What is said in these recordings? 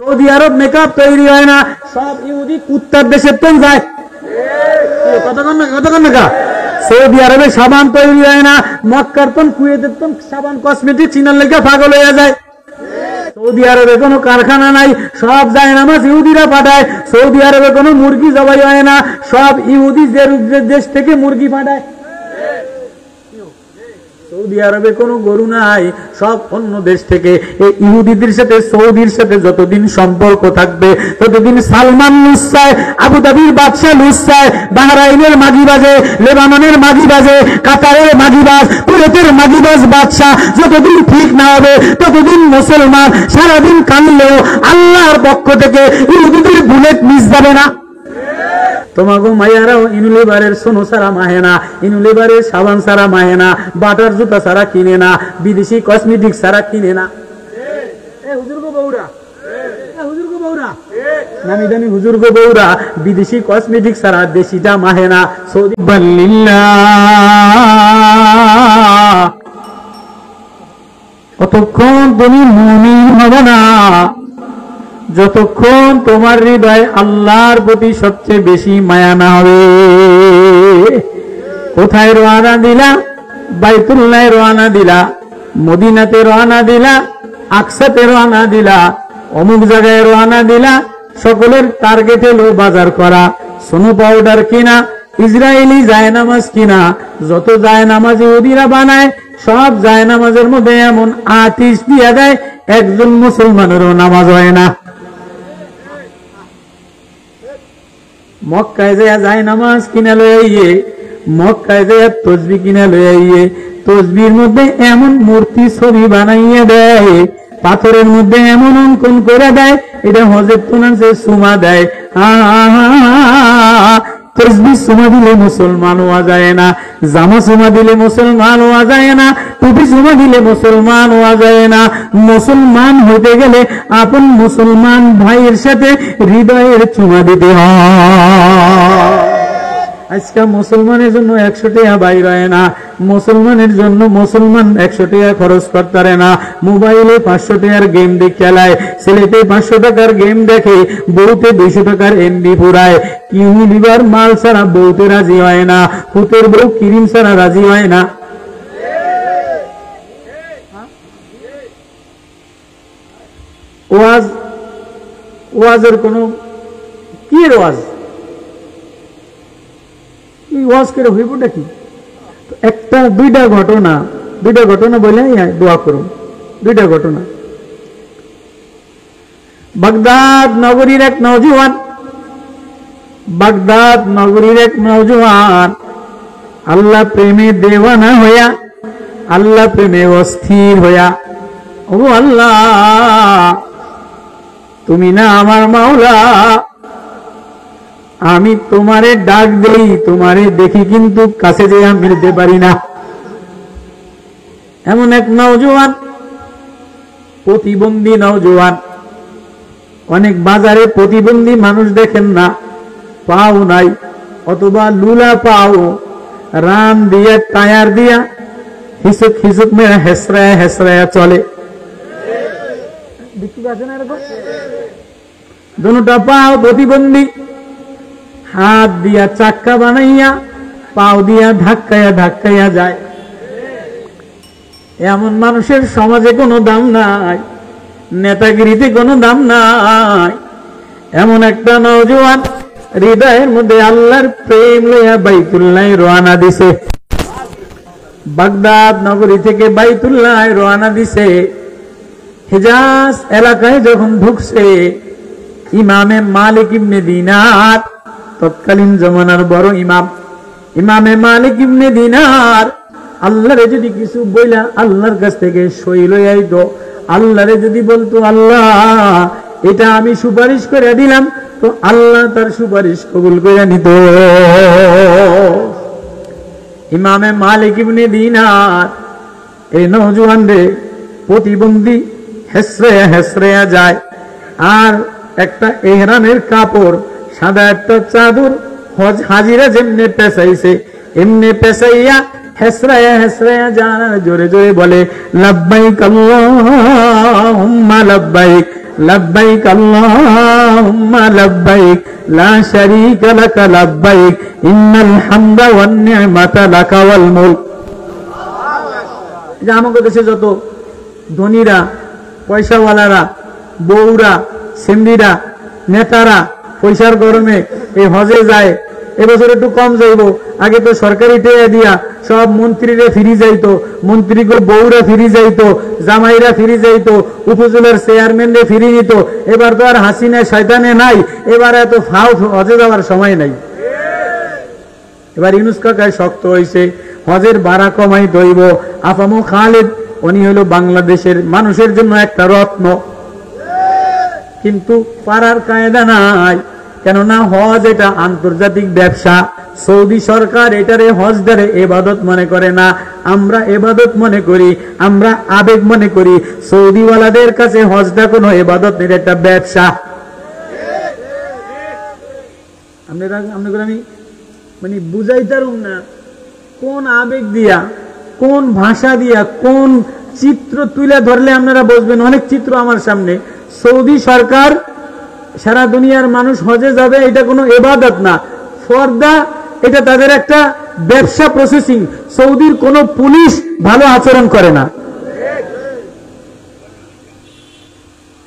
Saudi আরব makeup তৈরি হয় না, সব ইহুদি কুত্তার দেশের তেল যায়। কতক্ষণ না সৌদি আরবে সাবান তৈরি হয় না, মক্কার তন কুয়েতের তন সাবান কসমেটিক চিনার লেগে পাগল হয়ে যায়। সৌদি আরবে কোনো কারখানা নাই, সব যায় নামাজ ইহুদিরা পাঠায়। সৌদি আরবে কোনো মুরগি জবাই হয় না, সব ইহুদি দেশ থেকে মুরগি পাঠায়। সৌদি আরবে কোনো গরু নাই, সব অন্য দেশ থেকে। এই ইহুদিদের সাথে সৌদির সাথে যতদিন সম্পর্ক থাকবে ততদিন সালমান লুচ্ছায়, আবু দাবির বাদশাহ লুচ্ছায়, বাহরাইনের মাগিবাজে, লেবাননের মাগিবাজে, কাতারের মাগিবাজ, কুয়েতের মাগিবাজ বাদশাহ যতদিন ঠিক না হবে ততদিন মুসলমান সারাদিন কানলেও আল্লাহর পক্ষ থেকে ইহুদিদের বুলেট মিস যাবে না। তোমাগো মাইয়ারাও ইনুলিভারের সোনো সারা মাহে না, ইনুলিভারের সাবান সারা মাহে না, বাটার জুতা সারা কিনে না, বিদেশি কসমেটিক সারা কিনে না। নামি দামি হুজুরগো বউরা বিদেশি কসমেটিক সারা দেশিটা মাহে না। সৌদি কতক্ষণ তুমি মুমিন হবে না যতক্ষণ তোমার হৃদয় আল্লাহর প্রতি সবচেয়ে বেশি মায়া না হবে। কোথায় রওনা দিলা? বাইতুল্লাহ রওনা দিলা, মদিনাতে রওনা দিলা, আকসাতে রওনা দিলা, অমুক জায়গায় রওনা দিলা। সকলের টার্গেট হলো বাজার করা, সোনো পাউডার কিনা, ইসরায়েলি জায়নামাজ কিনা। যত জায়নামাজ ইহুদিরা বানায় সব জায়নামাজের মধ্যে এমন আতিশ দিয়া দেয় একজন মুসলমানেরও নামাজ হয় না। মক্কায় যায় নামাজ কিনা লয়ে আইয়ে, মক্কায় যায় তসবি কিনা লয়ে আইয়ে, তসবির মধ্যে এমন মূর্তি ছবি বানাইয়ে দেয়, পাথরের মধ্যে এমন অঙ্কন করে দেয়, এটা হজের তুনাছে সুমা দেয়। তসবি সুমা দিলে মুসলমান হওয়া যায় না, জামা সুমা দিলে মুসলমান হওয়া যায় না, টুপি সুমা দিলে মুসলমান হওয়া যায় না। মুসলমান হতে গেলে আপন মুসলমান ভাইয়ের সাথে হৃদয়ের চুমা দিতে হয়। আজকে মুসলমানের জন্য 100 টাকা বাইর হয় না, মুসলমানের জন্য মুসলমান 100 টাকা খরচ করতে পারে না। মোবাইলে 500 টাকার গেম দেখে খেলায়, ছেলেতে 500 টাকার গেম দেখে, বউতে 200 টাকার এমবি পুরায়। ইউনিলিভার মাল ছাড়া বউতে রাজি হয় না, পুতের বউ ক্রিম ছাড়া রাজি হয় না। ওয়াজের কোন কি ওয়াজ, ওয়াজ করে হইবটা কি? একটা দুইটা ঘটনা বলে দোয়া করুন। দুইটা ঘটনা। বাগদাদ নগরীর এক নওজোয়ান আল্লাহ প্রেমে দেওয়ানা হইয়া, আল্লাহ প্রেমে অস্থির হইয়া, ও আল্লাহ তুমি না আমার মাওলা, আমি তোমারে ডাক দেই, তোমারে দেখি কিন্তু কাছে যে আমি মিলতে পারি না। এমন এক নওজোয়ান, প্রতিবন্ধী নওজোয়ান। অনেক বাজারে প্রতিবন্ধী মানুষ দেখেন না, পাও নাই অথবা লুলা পাও, রান দিয়া টায়ার দিয়া হিসুক হিসুক মেরে হেসরায়া হেসরায়া চলে। দুটা পাও প্রতিবন্ধী, হাত দিয়া চাক্কা বানাইয়া পাও দিয়া ধাক্কাইয়া ধাক্কাইয়া যায়। এমন মানুষের সমাজে কোনো দাম নাই, নেতাগিরিতে কোনো দাম নাই। এমন একটা নওজোয়ান হৃদয়ের মধ্যে আল্লাহর প্রেম লইয়া বাইতুল্লাহ রওনা দিছে। বাগদাদ নগরী থেকে বাইতুল্লাহ রওনা দিছে। হিজাজ এলাকায় যখন ঢুকছে, ইমামে মালিক ইবনে দিনার, তৎকালীন জমানার বড় ইমাম, ইমামে মালিক ইবনে দিনার আল্লাহরে যদি কিছু বইলা আল্লাহর কাছ থেকে সই লই আইতো, আল্লাহরে যদি বলতো আল্লাহ এটা আমি সুপারিশ করে দিলাম, তো আল্লাহ তার সুপারিশ কবুল করে নিত। ইমামে মালিক ইবনে দিনার এই নওজোয়ান রে প্রতিবন্ধী হেসরেয়া হেসরেয়া যায়, আর একটা এহরামের কাপড়, সাদা একটা চাদর হজ হাজিরা যেমনে পেঁচাইছে এমনি পেঁচাইয়া হেসরায়া হেসরায়া যায়, জোরে জোরে বলে লাব্বাইক আল্লাহুম্মা লাব্বাইক, লাব্বাইক আল্লাহুম্মা লাব্বাইক লা শারীকা লাকা লাব্বাইক ইন্নাল হামদা ওয়ান নি'মাতা লাকা ওয়াল মুলক। যে আমাদের দেশে যত ধনীরা, পয়সাওয়ালারা, বউরা, সেমরিরা, নেতারা পয়সার গরমে এই হজে যায়, এবছর একটু কম যাইব। আগে তো সরকারি টেয়া দিয়া সব মন্ত্রীরা ফিরি যাইতো, মন্ত্রীগুলো বউরা ফিরি যাইতো, জামাইরা ফিরি যাইতো, উপজেলার চেয়ারম্যানরা ফিরি নিত। এবার তো আর হাসিনা শয়তানে নাই, এবার এত ফাও হজে যাওয়ার সময় নাই। এবার ইউনুস কাকায় শক্ত হয়েছে, হজের ভাড়া কমাই দইব। আফামু খালেদ উনি হলো বাংলাদেশের মানুষের জন্য একটা রত্ন, কিন্তু পারার কায়দা নাই। কেননা হজ এটা আন্তর্জাতিক ব্যবসা। সৌদি সরকার এটারে হজদারে এবাদত মনে করে না, আমরা এবাদত মনে করি, আমরা আবেগ মনে করি। সৌদিওয়ালাদের কাছে হজটা কোনো এবাদত নেই, একটা ব্যবসা। আমি মানে বুঝাইতারুম না কোন আবেগ দিয়া, কোন ভাষা দিয়া, কোন চিত্র তুলে ধরলে আপনারা বুঝবেন। অনেক চিত্র আমার সামনে। সৌদি সরকার সারা দুনিয়ার মানুষ হজে যাবে, এটা কোনো ইবাদত না, ফরদা, এটা তাদের একটা ব্যবসা প্রসেসিং। সৌদির কোনো পুলিশ ভালো আচরণ করে না।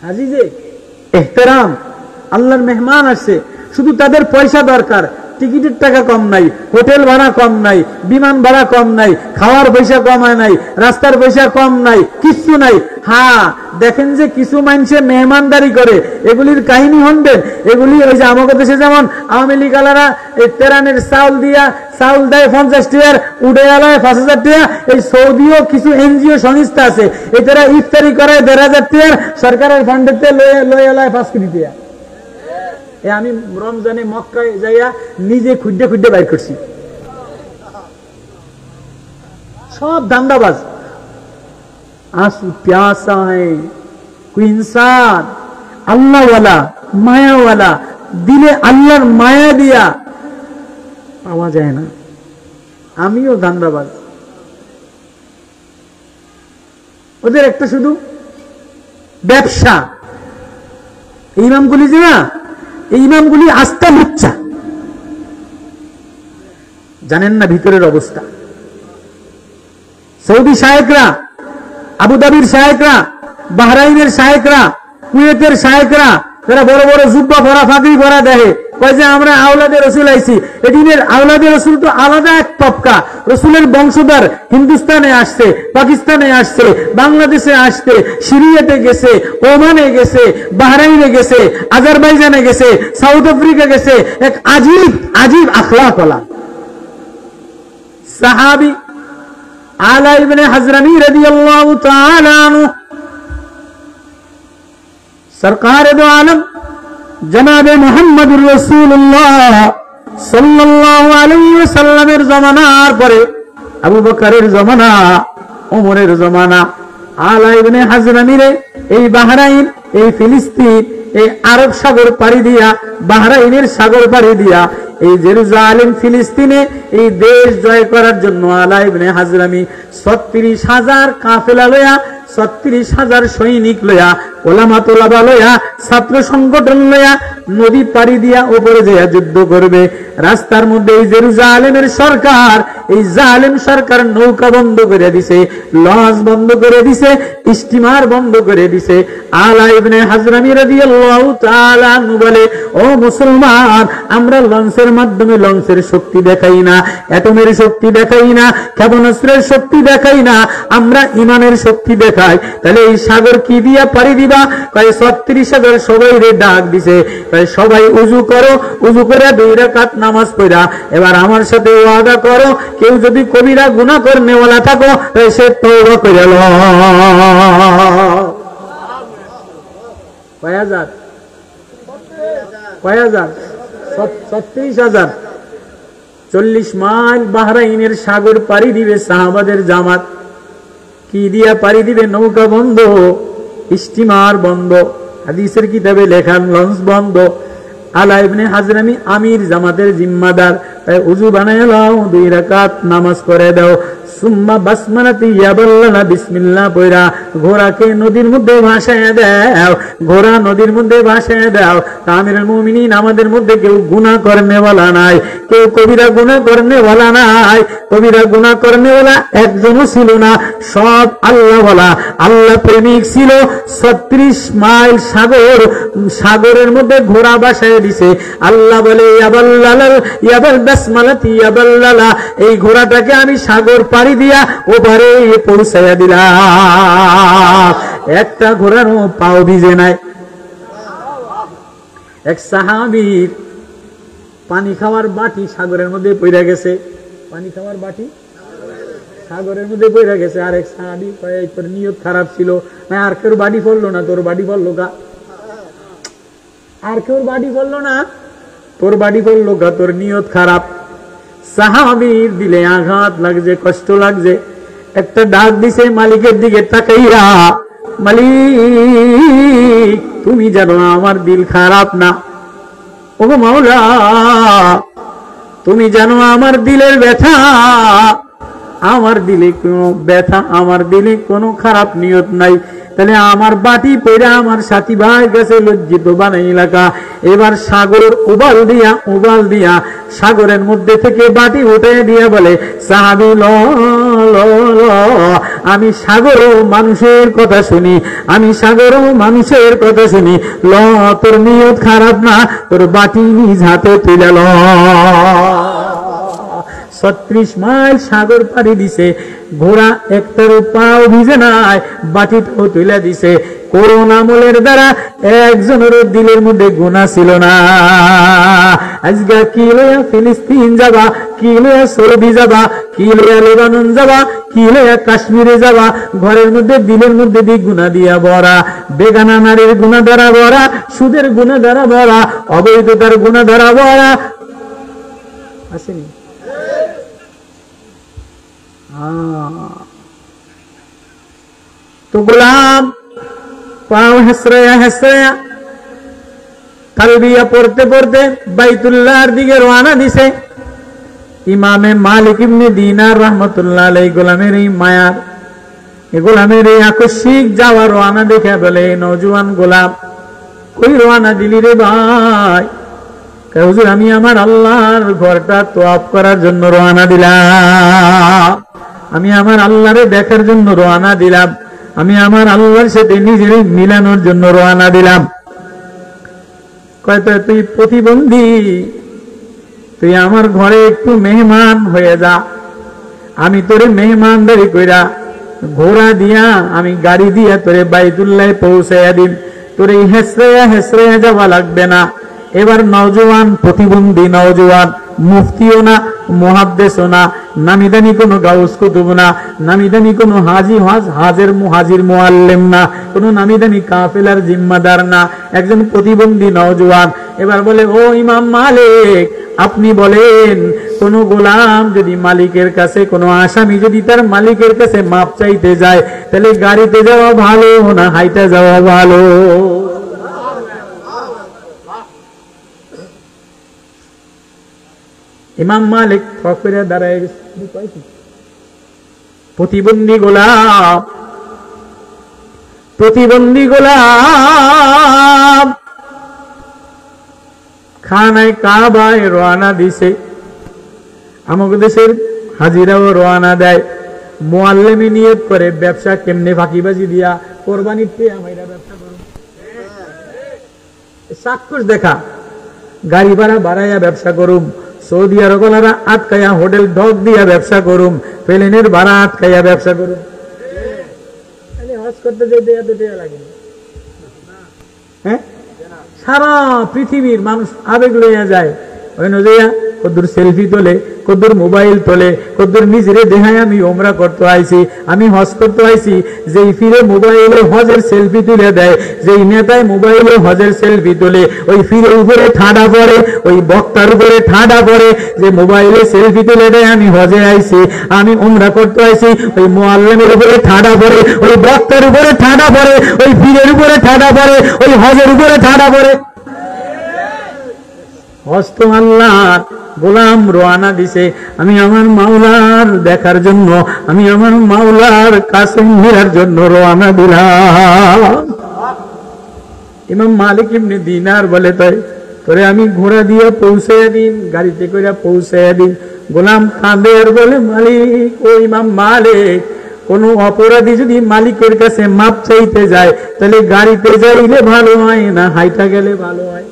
আজিজে এহতেরাম, আল্লাহর মেহমান আসছে, শুধু তাদের পয়সা দরকার। টিকিটের টাকা কম নাই, হোটেল ভাড়া কম নাই, বিমান ভাড়া কম নাই, খাওয়ার পয়সা কমায় নাই, রাস্তার পয়সা কম নাই, কিচ্ছু নাই। হ্যাঁ, দেখেন যে কিছু মানুষে মেহমানদারি করে, এগুলির কাহিনী শুনবেন। এগুলি ওই যে আমাদের দেশে যেমন আওয়ামী লীগ আলারা তেরানের চাউল দিয়া, চাউল দেয় 50 টাকার, উঠে আলায় 5000 টাকা। এই সৌদিও কিছু এনজিও সংস্থা আছে, এটারা ইফতারি করায় 1500 টাকার, সরকারের ফান্ডেতে লয়ে আলায় 5 কোটি টাকা। আমি রমজানে মক্কায় যাইয়া নিজে খুঁজে খুঁজে বাইর করছি। সব দান্দাবাজ। आंसू प्यासा है कोई इंसान अल्लाह वाला माया वाला दिले अल्लाहर माया दिया पावा जाए ना। आमियो दांदाबाज। ওদের একটা শুধু ব্যবসা। ইমামগুলি যে না, এই ইমামগুলি আস্থা লুচ্চা, জানেন না ভিতরের অবস্থা। সৌদি শায়েকরা, আবুধাবির শায়েকরা, বাহরাইনের শায়েকরা, কুয়েতের শায়েকরা, যারা বড় বড় জুব্বা পরা, ফাগড়ি পরা দেহে, কয় যে আমরা আওলাদে রসুল আইছি। এদিনের আওলাদে রসুল তো আলাদা এক তবকা। রসুলের বংশধর হিন্দুস্তানে আসছে, পাকিস্তানে আসছে, বাংলাদেশে আসছে, সিরিয়াতে গেছে, ওমানে গেছে, বাহরাইনে গেছে, আজারবাইজানে গেছে, সাউথ আফ্রিকা গেছে। এক আজীব আজীব আখলাক ওয়ালা সাহাবী आला इब्ने हजरमी रदियल्लाहु ताला अन्हु सरकार दो आलम जनाब मुहम्मदुर रसूलुल्लाह सल्लल्लाहु अलैहि वसल्लमेर जमानार परे আবু বকরের জমানা, ওমরের জমানা, আলা ইবনে হাজরামিরে এই বাহরাইন, এই ফিলিস্তিন, এই আরব সাগর পাড়ি দিয়া, বাহরাইনের সাগর পাড়ি দিয়া এই জেরুজালেম ফিলিস্তিনে এই দেশ জয় করার জন্য আলা ইবনে হাজরামি 36,000 কাফেলা লয়া, 36,000 সৈনিক লয়া, ওলামা তোলাবা লয়া, ছাত্র সংগঠন লয়া নদী পাড়ি দিয়া উপরে যেয়া যুদ্ধ করবে। রাস্তার মধ্যে এই জেরুজালেমের সরকার, এই জালেম সরকার নৌকা বন্ধ করে দিছে, লঞ্চ বন্ধ করে দিছে, স্টিমার বন্ধ করে দিছে। আলা ইবনে হাজরামি রাদিয়াল্লাহু তাআলা আনহু বলে, ও মুসলমান, আমরা লঞ্চের মাধ্যমে লঞ্চের শক্তি দেখাই না, অ্যাটমের শক্তি দেখাই না, ক্ষেপণাস্ত্রের শক্তি দেখাই না, আমরা ইমানের শক্তি দেখাই। তাহলে এই সাগর কি দিয়া পাড়ি দিবা? কয় 36,000 সবাই রে ডাক দিছে। তাই সবাই উযু করো, উযু করে 2 রাকাত নামাজ পড়া এবার আমার সাথে ওয়াদা করো, কেউ যদি কবিরা গুনাহ করনেওয়ালা থাকো তাই সে তওবা করে লও। কয় হাজার? 36,000। 40 মাইল বাহরাইনের সাগর পাড়ি দিবে সাহাবাদের জামাত। কি দিয়া পাড়ি দিবে? নৌকা বন্ধ, স্টিমার বন্ধ, হাদিসের কিতাবে লেখা লঞ্চ বন্ধ। আলা ইবনে হাজরামি আমির, জামাতের জিম্মাদার। তাই উযু বানায় নাও, 2 রাকাত নামাজ পড়ে দাও। সুম্মা বাসমালাতি ইয়াবাল্লালা বিসমিল্লাহ পয়রা ঘোড়াকে নদীর মধ্যে ভাসায় দাও, ঘোড়া নদীর মধ্যে ভাসায় দাও। আমিরুল মুমিনিন, আমাদের মধ্যে কেউ গুনাহ করনে ওয়ালা নাই, কেউ কবিরা গুনাহ করনে ওয়ালা নাই। কবিরা গুনাহ করনে ওয়ালা একজনও ছিল না, সব আল্লাহ ওয়ালা, আল্লাহ প্রেমিক ছিল। 36 মাইল সাগর, সাগরের মধ্যে ঘোড়া ভাসায় দিছে। আল্লাহ বলে ইয়াবাল্লালাল ইয়াবাল বাসমালাতি ইয়াবাল্লালা, এই ঘোড়াটাকে আমি সাগর পাড়ি দিয়া ওপারে পৌঁছাইয়া দিলাম। একটা ঘোড়ারও পাও ভিজে নাই। এক সাহাবীর পানি খাওয়ার বাটি সাগরের মধ্যে পড়ে গেছে, পানি খাওয়ার বাটি সাগরের মধ্যে পড়ে গেছে। আর এক সাহাবী কয় তোর নিয়ত খারাপ ছিল না, আর কেউ বাড়ি পড়লো না, তোর বাড়ি পড়লো কা? আর কেউ বাড়ি পড়লো না, তোর বাড়ি পড়লো কা? তোর নিয়ত খারাপ। সাহাবীর দিলে আঘাত লাগছে, কষ্ট লাগছে। একটা ডাক দিছে মালিকের দিকে তাকাইয়া, মালিক তুমি জানো আমার দিল খারাপ না। ও মাওলা, তুমি জানো আমার দিলের ব্যথা, আমার দিলে কোনো ব্যথা, আমার দিলে কোনো খারাপ নিয়ত নাই। তাহলে আমার বাটি পয়রা আমার সাথী ভাই গেছে লজ্জিত বানাই এলাকা। এবার সাগর উবাল দিয়া সাগরের মধ্যে থেকে বাটি উঠে দিয়ে বলে সাহাবী ল ল ল, আমি সাগর মানুষের কথা শুনি, আমি সাগর মানুষের কথা শুনি। ল, তোর নিয়ত খারাপ না, তোর বাটি নিজ হাতে তুলে ল। 36 মাইল সাগর পাড়ি দিছে, ঘোড়া একটার পাও ভিজে নাই, বাটিটাও তুলে দিছে। করোনা আমলের দ্বারা একজনেরও দিলের মধ্যে গুনাহ ছিল না। আজকে কি লইয়া ফিলিস্তিন যাবা, কি লইয়া সৌদি যাবা, কি লইয়া লেবানন যাবা, কি লইয়া কাশ্মীরে যাবা, ঘরের মধ্যে দিলের মধ্যে দিয়ে গুনাহ দিয়া ভরা, বেগানা নারীর গুনাহ দ্বারা ভরা, সুদের গুনাহ দ্বারা ভরা, অবৈধতার গুনাহ দ্বারা ভরা। আসেনি? তো গোলাম পাও হেসরায়া তালবিয়া পড়তে পড়তে বাইতুল্লাহর দিকে রওনা দিছে। ইমামে মালিক ইবনে দিনার রাহমাতুল্লাহ আলাইহি গোলামের এই মায়ার, এই গোলামের এই আকস্মিক যাওয়া রওনা দেখে বলে, নওজোয়ান গোলাম কই রওনা দিলি রে ভাই? হুজুর আমি আমার আল্লাহর ঘরটা তওয়াফ করার জন্য রওনা দিলাম, আমি আমার আল্লাহরে দেখার জন্য রওনা দিলাম, আমি আমার আল্লাহর সাথে নিজের মিলানোর জন্য রওনা দিলাম। কয়তো তুই প্রতিবন্ধী, তুই আমার ঘরে একটু মেহমান হয়ে যা, আমি তোরে মেহমানদারি কইরা ঘোড়া দিয়া, আমি গাড়ি দিয়া তোরে বাইতুল্লাহ পৌঁছাইয়া দিন, তোরে হেসরাইয়া যাওয়া লাগবে না। এবার নওজোয়ান, প্রতিবন্ধী নওজোয়ান, মুফতিও না, মুহাদ্দিসও না, নামিদানি কোনো গাউস কুতুব না, নামিদানি কোনো হাজির মুআল্লিম না, কোনো নামিদানি কাফেলার জিম্মাদার না, একজন প্রতিবন্ধী নওজোয়ান। এবার বলে, ও ইমাম মালিক আপনি বলেন, কোন গোলাম যদি মালিকের কাছে, কোন আসামি যদি তার মালিকের কাছে মাপ চাইতে যায়, তাহলে গাড়িতে যাওয়া ভালো না হাইটা যাওয়া ভালো? ইমাম মালিক ফকরে দাঁড়ায় গেছে, প্রতিবন্ধী গোলাম খানায় কাবায় রওনা দিছে। আমাদের দেশের হাজিরাও রওনা দেয়, মুআল্লিমি নিয়ত করে ব্যবসা কেমনে ফাঁকিবাজি দিয়া কোরবানির চেয়ে আমরা ব্যবসা করব, চাক্ষুষ দেখা, গাড়ি ভাড়া বাড়াইয়া ব্যবসা করুম, সৌদি আরবরা আটকাইয়া হোটেল ঢক দিয়া ব্যবসা করুম, প্লেনের ভাড়া আটকাইয়া ব্যবসা করুম। হজ করতে যেতে এত টাকা লাগে, হ্যাঁ? সারা পৃথিবীর মানুষ আবেগ লইয়া যায়, ওই নজিয়া কদ্দুর সেলফি তোলে, কদ্দুর মোবাইল তোলে, কদ্দুর নিজেরে দেখায় আমি ওমরা করতে আইছি, আমি হজ করতে আইছি। যেই ফিরে মোবাইলে হজের সেলফি তুলে দেয়, যেই নেতায় মোবাইলে হজের সেলফি তোলে, ওই ফিরে উপরে ঠাডা পড়ে, ওই বক্তার উপরে ঠাডা পড়ে, যে মোবাইলে সেলফি তুলে দেয় আমি হজে আইছি, আমি ওমরা করতে আইছি। ওই মুআল্লিমের উপরে ঠাডা পড়ে, ওই বক্তার উপরে ঠাডা পড়ে, ওই ফিরের উপরে ঠাডা পড়ে, ওই হজের উপরে ঠাডা পড়ে। হজ তো আল্লাহর, গোলাম রওনা দিছে আমি আমার মাওলার দেখার জন্য, আমি আমার মাওলার কাছে মিলার জন্য রওনা দিলাম। ইমাম মালিক ইবনে দিনার বলে তাই তোরে আমি ঘোড়া দিয়ে পৌঁছাইয়া দিন, গাড়িতে করে পৌঁছাইয়া দিন। গোলাম কাঁদে আর বলে মালিক, ও ইমাম মালিক, কোন অপরাধী যদি মালিকের কাছে মাপ চাইতে যায় তাহলে গাড়িতে যাইলে ভালো হয় না হাইটা গেলে ভালো হয়?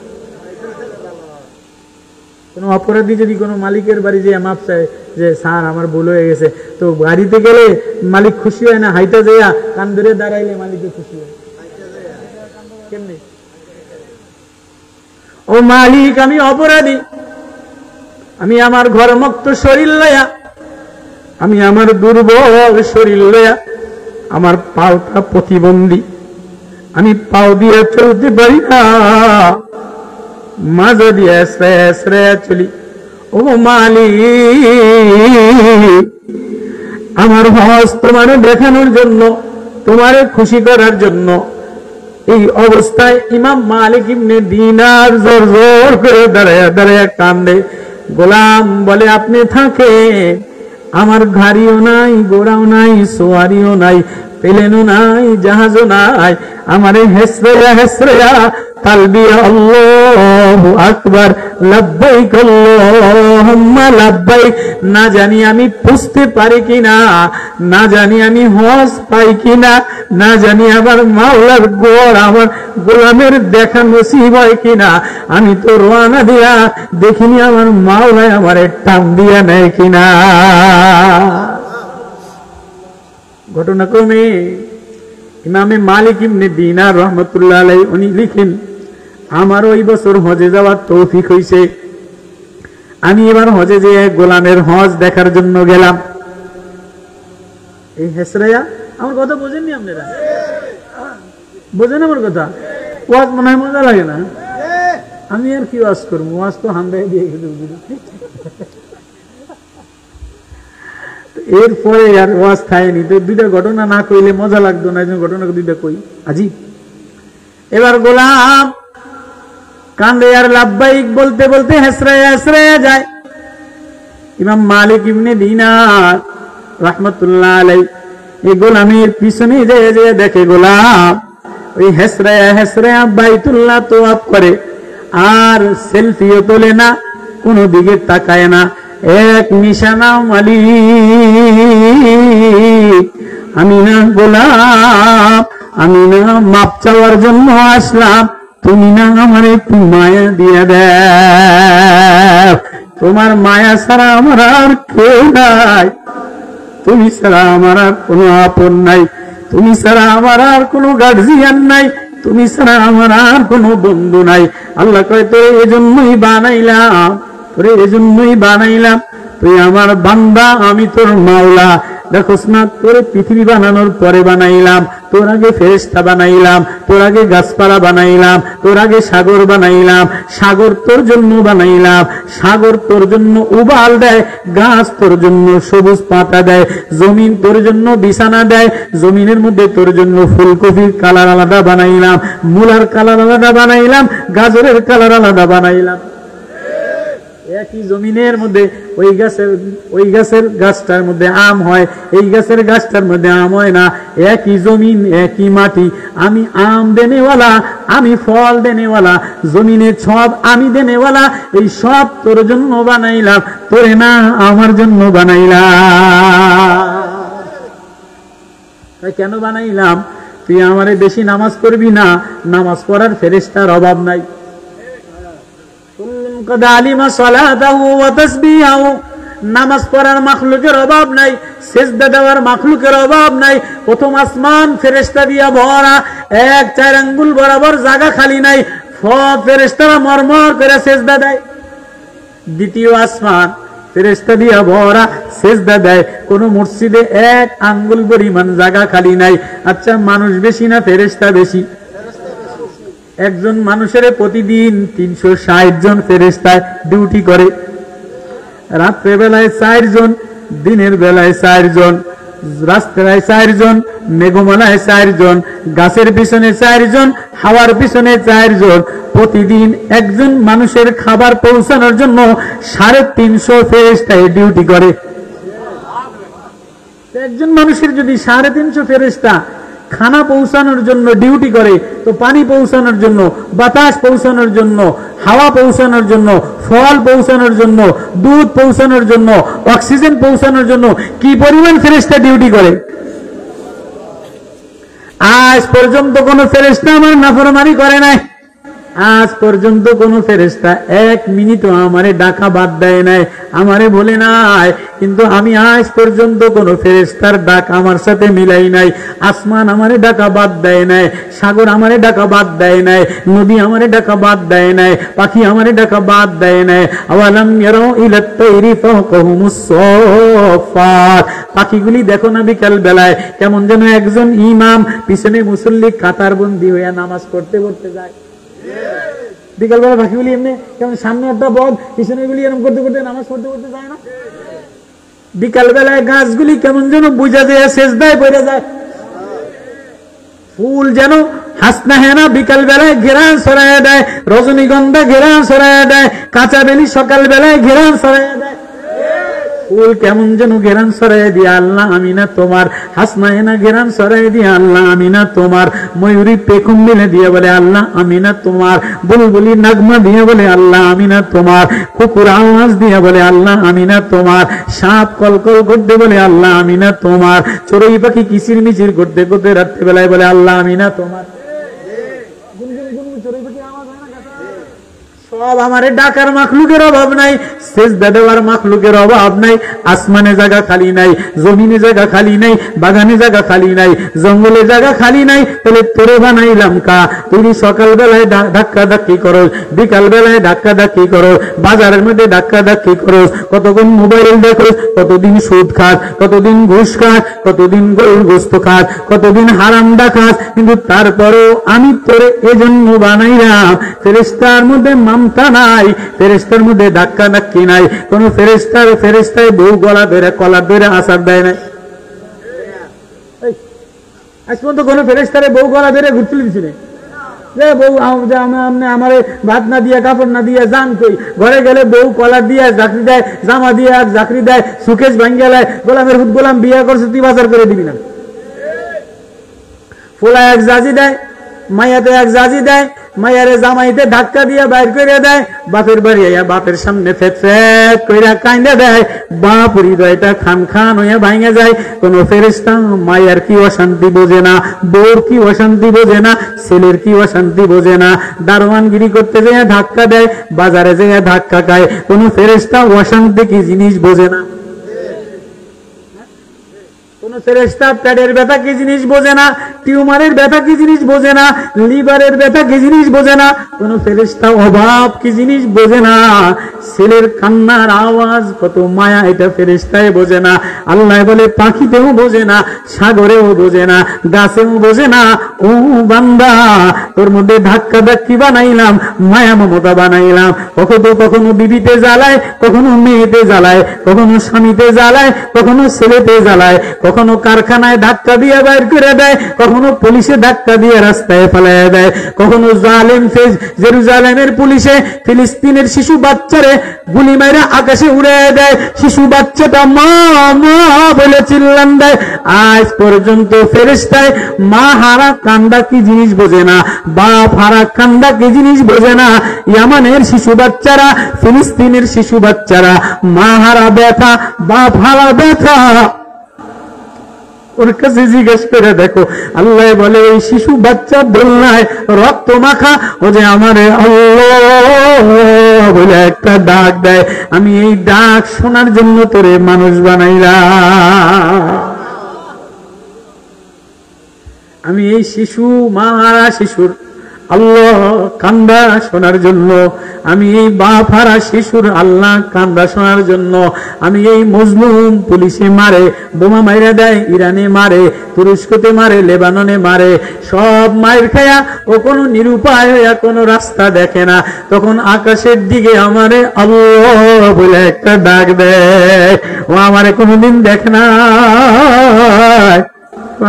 কোন অপরাধী যদি কোনো মালিকের বাড়ি যেয়ে মাপ চায় যে স্যার আমার ভুল হয়ে গেছে, তো গাড়িতে গেলে মালিক খুশি হয় না হাইটা যাইয়া কান ধরে দাঁড়াইলে মালিকে খুশি হয়? কেমনি? ও মালিক, আমি অপরাধী, আমি আমার ঘরমুক্ত শরীর লয়া, আমি আমার দুর্বল শরীর লয়া, আমার পাওটা প্রতিবন্ধী, আমি পাও দিয়ে চলতে পারি না, মাজা দিয়ে আশ্রয় চলি। ও মালিক, আমার হজ তোমারে দেখানোর জন্য, তোমারে খুশি করার জন্য। এই অবস্থায় ইমাম মালিক ইবনে দিনার জোর জোর করে দাঁড়ায়া দাঁড়ায়া কান্দে। গোলাম বলে আপনি থাকেন, আমার গাড়িও নাই, ঘোড়াও নাই, সোয়ারিও নাই, প্লেনও নাই, জাহাজও নাই, আমারে হেসরেয়া হেসরেয়া তালবিয়া আল্লাহু আকবার লাব্বাইক আল্লাহুম্মা লাব্বাইক, না জানি আমি পুষতে পারি কিনা, না জানি আমি হজ পাই কিনা, না জানি আমার মাওলার গোর আমার গোলামের দেখা নসিব হয় কিনা। আমি তো রওনা দিয়া দেখিনি আমার মাওলায় আমারে টান দিয়া নেয় কিনা। ঘটনাক্রমে ইমামে মালিক ইবনে দিনার রহমতুল্লাহ আলাইহি উনি লিখেন, আমার ওই বছর হজে যাওয়ার তৌফিক হইছে। আমি এবার হজে যে গোলামের হজ দেখার জন্য গেলাম। এই হেসরাইয়া, আমার কথা বোঝেননি আপনারা? বোঝেন আমার কথা? ওয়াজ মনে হয় মজা লাগে না? আমি আর কি ওয়াজ করবো, ওয়াজ তো হান্দাই দিয়ে গেল। এরপরে আর ওয়াজ খায়নি, তো দুইটা ঘটনা না কইলে মজা লাগতো না, ঘটনা দুইটা কই আজি। এবার গোলাম কান্দে আর লাব্বাইক বলতে বলতে হেসরায়া হেসরায়া যায়। ইমাম মালিক ইবনে দিনার রাহমাতুল্লাহ আলাইহি এই গোলামের পিছনে যেয়ে যেয়ে দেখে গোলাম ওই হেসরায়া হেসরায়া বাইতুল্লাহ তওয়াফ করে, আর সেলফিও তোলে না, কোনো দিকে তাকায় না, এক নিশানা মালিক, আমি না গোলাম, আমি না মাপ চাওয়ার জন্য আসলাম, তুমি না আমার একটু মায়া দিয়ে দাও, তোমার মায়া ছাড়া আমার আর কেউ নাই, তুমি ছাড়া আমার আর কোনো আপন নাই, তুমি ছাড়া আমার আর কোনো গার্জিয়ান নাই, তুমি ছাড়া আমার আর কোনো বন্ধু নাই। আল্লাহ কয় তোরে এজন্যই বানাইলাম, তোরে এজন্যই বানাইলাম, তুই আমার বান্দা, আমি তোর মাওলা। দেখোস না, তোর পৃথিবী বানানোর পরে বানাইলাম, তোর আগে ফেরেশতা বানাইলাম, তোর আগে গাছপালা বানাইলাম, তোর আগে সাগর বানাইলাম, সাগর তোর জন্য বানাইলাম, সাগর তোর জন্য উবাল দেয়, গাছ তোর জন্য সবুজ পাতা দেয়, জমিন তোর জন্য বিছানা দেয়, জমিনের মধ্যে তোর জন্য ফুলকপির কালার আলাদা বানাইলাম, মূলার কালার আলাদা বানাইলাম, গাজরের কালার আলাদা বানাইলাম। একই জমিনের মধ্যে ওই গাছের গাছটার মধ্যে আম হয়, এই গাছের গাছটার মধ্যে আম হয় না, একই জমিন একই মাটি, আমি আম দেনেওয়ালা, আমি ফল দেনেওয়ালা, জমিনে সব আমি দেনেওয়ালা, এই সব তোর জন্য বানাইলাম, তোরে না আমার জন্য বানাইলাম। কেন বানাইলাম? তুই আমারে বেশি নামাজ পড়বি না, নামাজ পড়ার ফেরেশতার অভাব নাই, নামাজ পড়ার মাখলুকের অভাব নাই, সেজদা দেওয়ার মাখলুকের অভাব নাই। প্রথম আসমান ফেরেশতা দিয়া ভরা, 1-4 আঙ্গুল বরাবর জায়গা খালি নাই, সব ফেরেশতারা মরমর করে সেজদা দেয়। দ্বিতীয় আসমান ফেরেশতা দিয়া ভরা, সেজদা দেয়। কোন মসজিদে 1 আঙ্গুল পরিমাণ জায়গা খালি নাই। আচ্ছা, মানুষ বেশি না ফেরেশতা বেশি? একজন মানুষের প্রতিদিন 360 জন ফেরেশতা ডিউটি করে। রাত্রে বেলায় 4 জন, দিনের বেলায় 4 জন। রাস্তায় 4 জন, মেঘমালায় 4 জন, গাছের পিছনে 4 জন, হাওয়ার পিছনে 4 জন। প্রতিদিন একজন মানুষের খাবার পৌঁছানোর জন্য 350 ফেরেশতায় ডিউটি করে। একজন মানুষের যদি 350 ফেরেশতা খানা পৌঁছানোর জন্য ডিউটি করে, তো পানি পৌঁছানোর জন্য, বাতাস পৌঁছানোর জন্য, হাওয়া পৌঁছানোর জন্য, ফল পৌঁছানোর জন্য, দুধ পৌঁছানোর জন্য, অক্সিজেন পৌঁছানোর জন্য কি পরিমাণ ফেরেশতা ডিউটি করে। আজ পর্যন্ত কোন ফেরেশতা আমার নাফরমানি করে নাই। আজ পর্যন্ত কোন ফেরেশতা 1 মিনিটও আমারে ডাকা বাদ দেয় নাই, আমারে বলে নাই। কিন্তু আমি আজ পর্যন্ত কোন ফেরেশতার ডাক আমার সাথে মিলাই নাই। আসমান আমারে ডাকা বাদ দেয় নাই, সাগর আমারে ডাকা বাদ দেয় নাই, নদী আমারে ডাকা বাদ দেয় নাই, পাখি আমারে ডাকা বাদ দেয় নাই। আওয়ালাম ইয়ারাউ ইলাত তাইরি ফাওকাহুমুস সাফাত, পাখিগুলি দেখো না বিকাল বেলায় কেমন যেন একজন ইমাম পিছনে মুসল্লি কাতারবন্দি হয়ে নামাজ পড়তে পড়তে যায়। বিকালবেলা পাখিগুলি এমনি কেমন, সামনে একটা বদ, পিছনে গুলি এরকম করতে করতে নামাজ পড়তে পড়তে যায় না। বিকাল বেলায় গাছগুলি কেমন যেন বুঝা যায়, সেজদায় পড়ে যায়। ফুল যেন হাসনা হেনা বিকাল বেলায় ঘেরান ছড়াইয়া দেয়, রজনীগন্ধা ঘেরান ছড়াইয়া দেয়, কাঁচা বেলি সকাল বেলায় ঘেরান ছড়াইয়া দেয়। ফুল কেমন যেন ঘেরান ছড়াইয়া দিয়ে আল্লাহ আমি না তোমার, হাসনা হেনা ঘেরান ছড়াইয়া দিয়ে আল্লাহ আমি না তোমার, ময়ূরী পেখম মিলে দিয়ে বলে আল্লাহ আমি না তোমার, বুলবুলি নাগমা দিয়ে বলে আল্লাহ আমি না তোমার, কুকুর আওয়াজ দিয়ে বলে আল্লাহ আমি না তোমার, সাপ কলকল করতে বলে আল্লাহ আমি না তোমার, চড়ুই পাখি কিচির মিচির করতে করতে রাত্রিবেলায় বলে আল্লাহ আমি না তোমার। সব আমারে ডাকার মাখলুকের অভাব নাই, সেজদা দেওয়ার মাখলুকের অভাব নাই। আসমানে জায়গা খালি নাই, জমিনে জায়গা খালি নাই, বাগানে জায়গা খালি নাই, জঙ্গলে জায়গা খালি নাই। তাহলে তোরে বানাইলাম কা? তুই সকাল বেলায় ধাক্কা ধাক্কি করো, বিকাল বেলায় ধাক্কা ধাক্কি করো, বাজারের মধ্যে ধাক্কা ধাক্কি করো, কতক্ষণ মোবাইল দেখো, কতদিন সুদ খাস, কতদিন ঘুষ খাস, কতদিন গরুর গোস্ত খাস, কতদিন হারামদা খাস। কিন্তু তারপরেও আমি তোরে এজন্য বানাইলাম। ফেরেশতার মধ্যে মামতা নাই, ফেরেশতার মধ্যে ধাক্কা ধাক্কি নাই। কোন ফেরেশতায় বউ গলা ধরে কলার ধরে আসার দেয় নাই। আজ পর্যন্ত কোন ফেরেশতারে বউ গলা ধরে ঘুরতে দিছি না যে বউ আমারে ভাত না দিয়া কাপড় না দিয়া জান কই। ঘরে গেলে বউ কলার দিয়া চাকরি দেয়, জামা দিয়ে আর চাকরি দেয়, সুকেশ ভাঙ্গেলায় গোলামের হুদ গোলাম বিয়া করছে তুই বাজার করে দিবি না। ফোলা এক জাজি দেয়, মাইয়াতে এক জাজি দেয়, মাইয়ারে জামাইতে ধাক্কা দিয়ে বাইর করে দেয়, বাপের বাড়ি আইয়া বাপের সামনে ফেট ফেট কইরা কাইন্দা দেয়, বাপ হৃদয়টা খান খান হইয়া ভাঙে যায়। কোন ফেরেশতা মাইয়ার কি অশান্তি বোঝে না, বউর কি অশান্তি বোঝে না, ছেলের কি অশান্তি বোঝে না। দারোয়ানগিরি করতে যায় ধাক্কা দেয়, বাজারে যায় ধাক্কা খায়। কোন ফেরেশতা অশান্তি কি জিনিস বোঝে না। কোন ফেরেশতা পেটের ব্যথা কি জিনিস বোঝে না, টিউমারের ব্যথা কি জিনিস বোঝে না, লিভারের ব্যথা কি জিনিস বোঝে না। কোন ফেরেশতা অভাব কি জিনিস বোঝে না, ছেলের কান্নার আওয়াজ কত মায়া এটা ফেরেশতায় বোঝে না। আল্লাহ বলে পাখিতেও বোঝে না, সাগরেও বোঝে না, গাছেও বোঝে না। ও বান্দা, তোর মধ্যে ধাক্কা ধাক্কি বানাইলাম, মায়া মমতা বানাইলাম। কখনো বিবিতে জ্বালায়, কখনো মেয়েতে জ্বালায়, কখনো স্বামীতে জ্বালায়, কখনো ছেলেতে জ্বালায়, কখনো কারখানায় ধাক্কা দিয়ে বাইর করে দেয়, কখনো পুলিশে ধাক্কা দিয়ে রাস্তায় ফেলাইয়া দেয়, কখনো জালেম জেরুজালেমের পুলিশে ফিলিস্তিনের শিশু বাচ্চারে গুলি মাইরা আকাশে উড়ে দেয়, শিশু বাচ্চাটা মা মা বলে চিল্লান দেয়। আজ পর্যন্ত ফেরেশতায় মা হারা কান্দা কি জিনিস বোঝে না, বাপ হারা কান্দা কি জিনিস বোঝে না। ইয়ামানের শিশু বাচ্চারা, ফিলিস্তিনের শিশু বাচ্চারা মা হারা ব্যথা, বাপ হারা ব্যথা ওর কাছে জিজ্ঞেস করে দেখো। আল্লাহ বলে এই শিশু বাচ্চা দোলনায় রক্ত মাখা ও যে আমারে আল্লাহ বলে একটা ডাক দেয়, আমি এই ডাক শোনার জন্য তোরে মানুষ বানাইলাম। আমি এই শিশু মারা শিশুর আল্লাহ কান্দা শোনার জন্য, আমি এই বাপ হারা শিশুর আল্লাহ কান্দা শোনার জন্য, আমি এই মজলুম পুলিশে মারে, বোমা মাইরা দেয়, ইরানে মারে, তুরস্কতে মারে, লেবাননে মারে, সব মায়ের খায়া ও কোনো নিরুপায় হইয়া কোনো রাস্তা দেখে না, তখন আকাশের দিকে আমারে আল্লাহ বলে একটা ডাক দেয়। ও আমারে কোনোদিন দেখে না,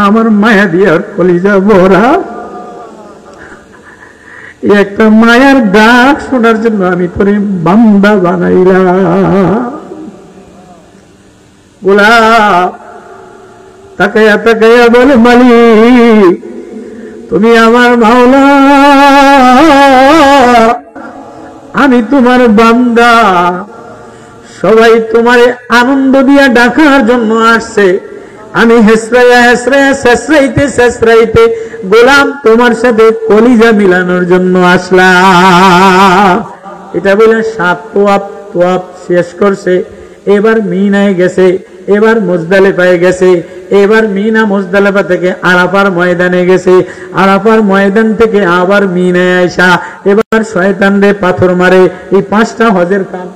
আমার মায়া দিয়ার কলিজা ভরা, একটা মায়ার ডাক শোনার জন্য আমি তোরে বান্দা বানাইলাম। গোলাপ তাকাইয়া তাকাইয়া বলে, মালিক তুমি আমার মাওলা, আমি তোমার বান্দা, সবাই তোমারে আনন্দ দিয়া ডাকার জন্য আসছে, আমি হেসরাইয়া হেসরাইয়া শেষরাইতে শেষরাইতে গোলাম তোমার সাথে কলিজা মিলানোর জন্য আসলাম। এটা বলে 7 তোয়াব শেষ করছে, এবার মিনায় গেছে, এবার মুজদালিফায় গেছে, এবার মিনা মুজদালিফা থেকে আরাফার ময়দানে গেছে, আরাফার ময়দান থেকে আবার মিনায় আইসা এবার শয়তানরে পাথর মারে। এই 5টা হজের কাম।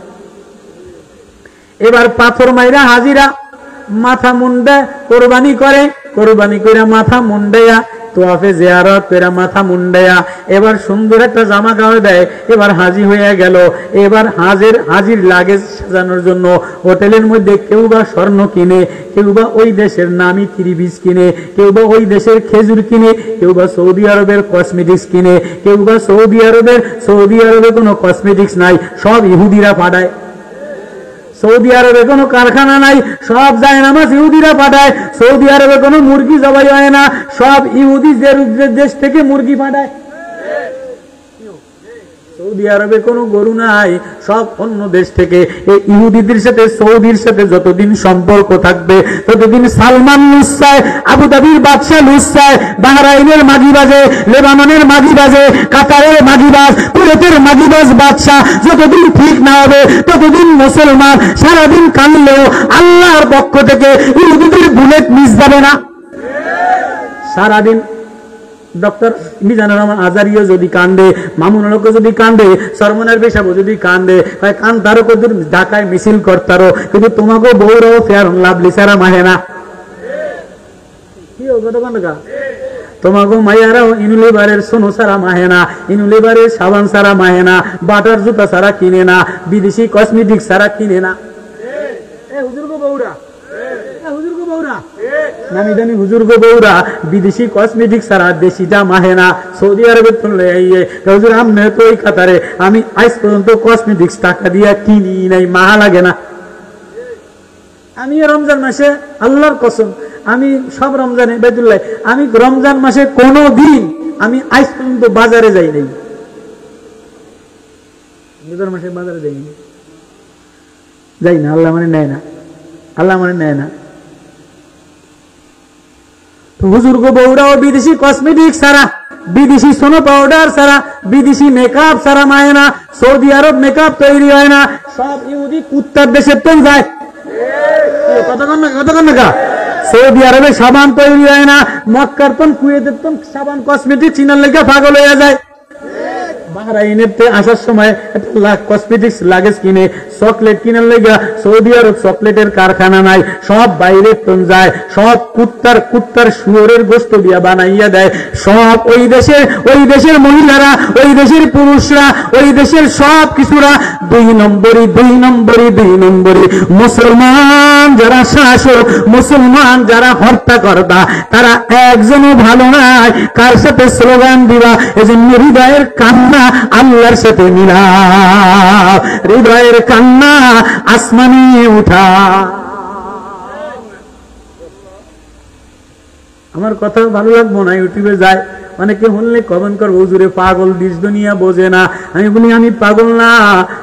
এবার পাথর মাইরা হাজিরা মাথা মুন্ডা কোরবানি করে, কোরবানি করে মাথা মুন্ডাইয়া তোয়াফে জিয়ারত করে মাথা মুন্ডাইয়া এবার সুন্দর একটা জামা গায়ে দেয়, এবার হাজি হয়ে গেল। এবার হাজির লাগেজ সাজানোর জন্য হোটেলের মধ্যে কেউ বা স্বর্ণ কিনে, কেউ বা ওই দেশের নামি ত্রিবিজ কিনে, কেউ বা ওই দেশের খেজুর কিনে, কেউ বা সৌদি আরবের কসমেটিক্স কিনে, কেউ বা সৌদি আরবে কোনো কসমেটিক্স নাই, সব ইহুদিরা পাঠায়। সৌদি আরবে কোনো কারখানা নাই, সব যায় নামাজ ইহুদিরা পাঠায়। সৌদি আরবে কোনো মুরগি জবাই হয় না, সব ইহুদি দেশ থেকে মুরগি পাঠায়। সৌদি আরবে কোনো গরু নাই, সব অন্য দেশ থেকে। এই ইহুদিদের সাথে সৌদির সাথে যতদিন সম্পর্ক থাকবে ততদিন সালমান লুসায়, আবুধাবির বাদশাহ লুসায়, বাহরাইনের মাগিবাজে, লেবাননের মাগিবাজে, কাতারের মাগিবাজ, কুয়েতের মাগিবাজ বাদশাহ যতদিন ঠিক না হবে ততদিন মুসলমান সারাদিন কানলেও আল্লাহর পক্ষ থেকে ইহুদিদের বুলেট মিস যাবে না। সারাদিন ডক্টর মিজানুর রহমান আজারিও যদি কান্দে, মামুন হকও যদি কান্দে, সরমনের পেশাবো যদি কান্দে, কান্তারও কত ঢাকায় মিছিল করতারো, কিন্তু তোমাকেও বউরাও ফেয়ার লাভলি সারা মাহে না। কি তোমাকেও মাইয়ারাও ইনুলিভারের সোনো সারা মাহে না, ইনুলিভারের সাবান সারা মাহে না, বাটার জুতা সারা কিনে না, বিদেশি কসমেটিক সারা কিনে না। নামি দামি হুজুরগো বউরা বিদেশি কসমেটিক সারা দেশিটা মাহে না। সৌদি আরবের হুজুর আমনে তো ওই কাতারে, আমি আজ পর্যন্ত কসমেটিক্স টাকা দিয়া কিনি নাই, মাহা লাগে না। আমি রমজান মাসে আল্লাহর কসম, আমি সব রমজানে বেদুল্লাহ, আমি রমজান মাসে কোনো দিন আমি আজ পর্যন্ত বাজারে যাই নাই। রমজান মাসে বাজারে যাই না, আল্লাহ মানে নেয় না, আল্লাহ মানে নেয় না। হুজুর্গ বউরাও বিদেশি কসমেটিক সারা, বিদেশি সোনো পাউডার সারা, বিদেশি মেকআপ সারা মায় না। সৌদি আরব মেকআপ তৈরি হয় না, সব ইহুদি কুত্তার দেশের তো যায়। কতক্ষণ না সৌদি আরবে সাবান তৈরি হয় না, মক্কার তন কুয়েতের তন সাবান কসমেটিক চিনার লেগে পাগল হয়ে যায়। বাহরাইনের আসার সময় কসমেটিক্স লাগেজ কিনে, চকলেট কিনার লেগে সৌদি আরব চকলেটের কারখানা নাই, সব বাইরে তন যায়, সব কুত্তার শুয়োরের গোস্ত দিয়া বানাইয়া দেয়। সব ওই দেশের মহিলারা, ওই দেশের পুরুষরা, ওই দেশের সব কিছুরা 2 নম্বরই। মুসলমান যারা শাসক, মুসলমান যারা হত্যাকর্তা, তারা একজনও ভালো নাই। কার সাথে স্লোগান দিবা? এজন্য হৃদয়ের কান্না আল্লাহর সাথে মিলা, হৃদয়ের কান্না আসমানে উঠা। আমার কথা ভালো লাগবো না, ইউটিউবে যায় অনেকে শুনলে কমেন্ট করবো, হুজুরে পাগল, দেশ দুনিয়া বোঝে না। আমি বলি আমি পাগল না,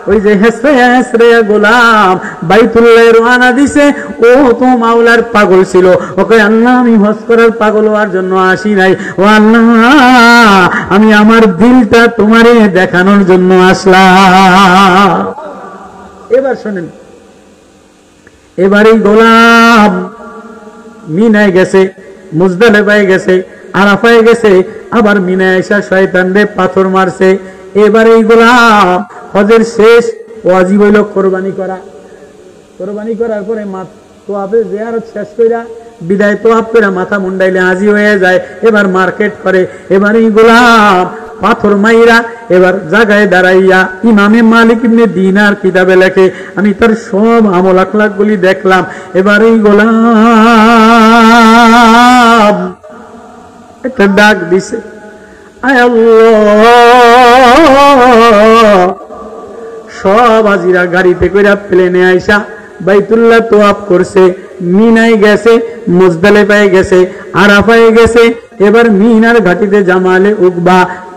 ওই যে হেসরে গোলাম বাইতুল্লাহ রওনা দিছে, ও তো মাওলার পাগল ছিল। ওকে আল্লাহ আমি হজ করার পাগল হওয়ার জন্য আসি নাই, ও আল্লাহ আমি আমার দিলটা তোমারে দেখানোর জন্য আসলাম। এবার শোনেন, এবার এই গোলাম মিনায় গেছে, মুজদালিফায় গেছে, আরাফায় গেছে, আবার মিনায় এসে শয়তানরে পাথর মারছে। এবার এই গোলাম হজের শেষ ওয়াজিব হইল কোরবানি করা। কোরবানি করার পরে তোয়াফে জিয়ারত শেষ কইরা বিদায় তোয়াফ করে মাথা মুন্ডাইলে হাজি হয়ে যায়। এবার মার্কেট করে। এবার এই গোলাম পাথর মাইরা এবার জায়গায় দাঁড়াইয়া ইমামে মালিক ইবনে দিনার কিতাবে লেখে, আমি তার সব আমল আখলাক গুলি দেখলাম। এবার এই গোলাম একটা ডাক দিছে, আয় আল্লাহ। সব হাজিরা গাড়িতে কইরা প্লেনে আইসা বাইতুল্লাহ তোয়াফ করছে, মিনায় গেছে, মুজদালিফায় গেছে, আরাফায় গেছে। এবার মিনার ঘাটিতে জামালে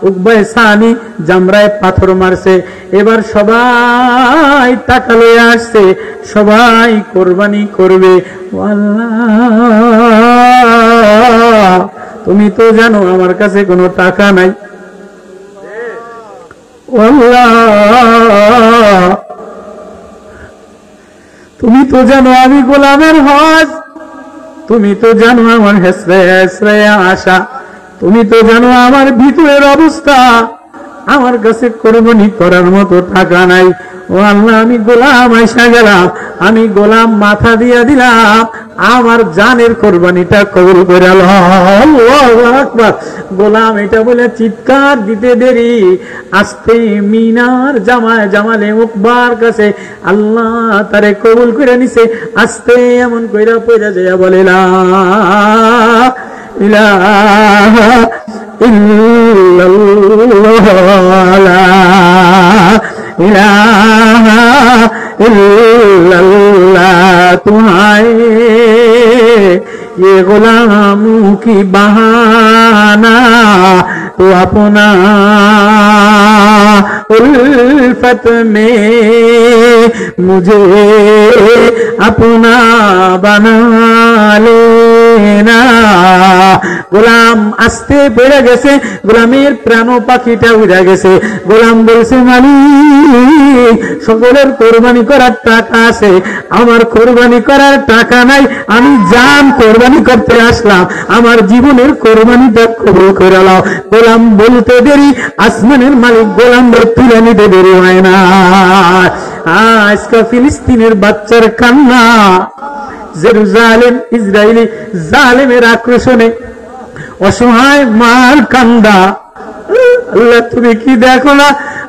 উকবায় সানি জামরায় পাথর মারছে। এবার সবাই টাকা লয়ে আসছে, সবাই কোরবানি করবে। আল্লাহ তুমি তো জানো আমার কাছে কোনো টাকা নাই। আল্লাহ তুমি তো জানো আমি গোলামের হজ, তুমি তো জানো আমার হেসরায়া আশা, তুমি তো জানো আমার ভিতরের অবস্থা, আমার কাছে কোরবানি করার মতো টাকা নাই। ও আল্লাহ আমি গোলাম আইসা গেলাম, আমি গোলাম মাথা দিয়া দিলাম, আমার জানের কোরবানিটা কবুল করে আল্লাহু আকবার। গোলাম এটা বলে চিৎকার দিতে দেরি, আস্তে মিনার জামালে উকবার কাছে আল্লাহ তারে কবুল করে নিছে। আস্তে এমন কইরা পয়রা যায় বলে লা ইলাহা ইল্লাল্লাহ লা ইলাহা ইল্লাল্লাহ तुम्हारे ये गुलामों की बहाना तो अपना उल्फत में मुझे अपना बना लेना। গোলাম আস্তে বেড়ে গেছে, গোলামের প্রাণ পাখিটা উড়ে গেছে। গোলাম বলছে মালিক সকলের কোরবানি করার টাকা আছে, আমার কোরবানি করার টাকা নাই, আমি জান কোরবানি করতে আসলাম, আমার জীবনের কোরবানিটা কবুল করে নাও। গোলাম বলতে দেরি, আসমানের মালিক গোলামদের তুলে নিতে দেরি হয় না। আজকে ফিলিস্তিনের বাচ্চার কান্না, জেরুজালেম ইসরায়েলি জালেমের আক্রোশনে অসহায় মার কান্দা। আল্লাহ তুমি কি দেখো না?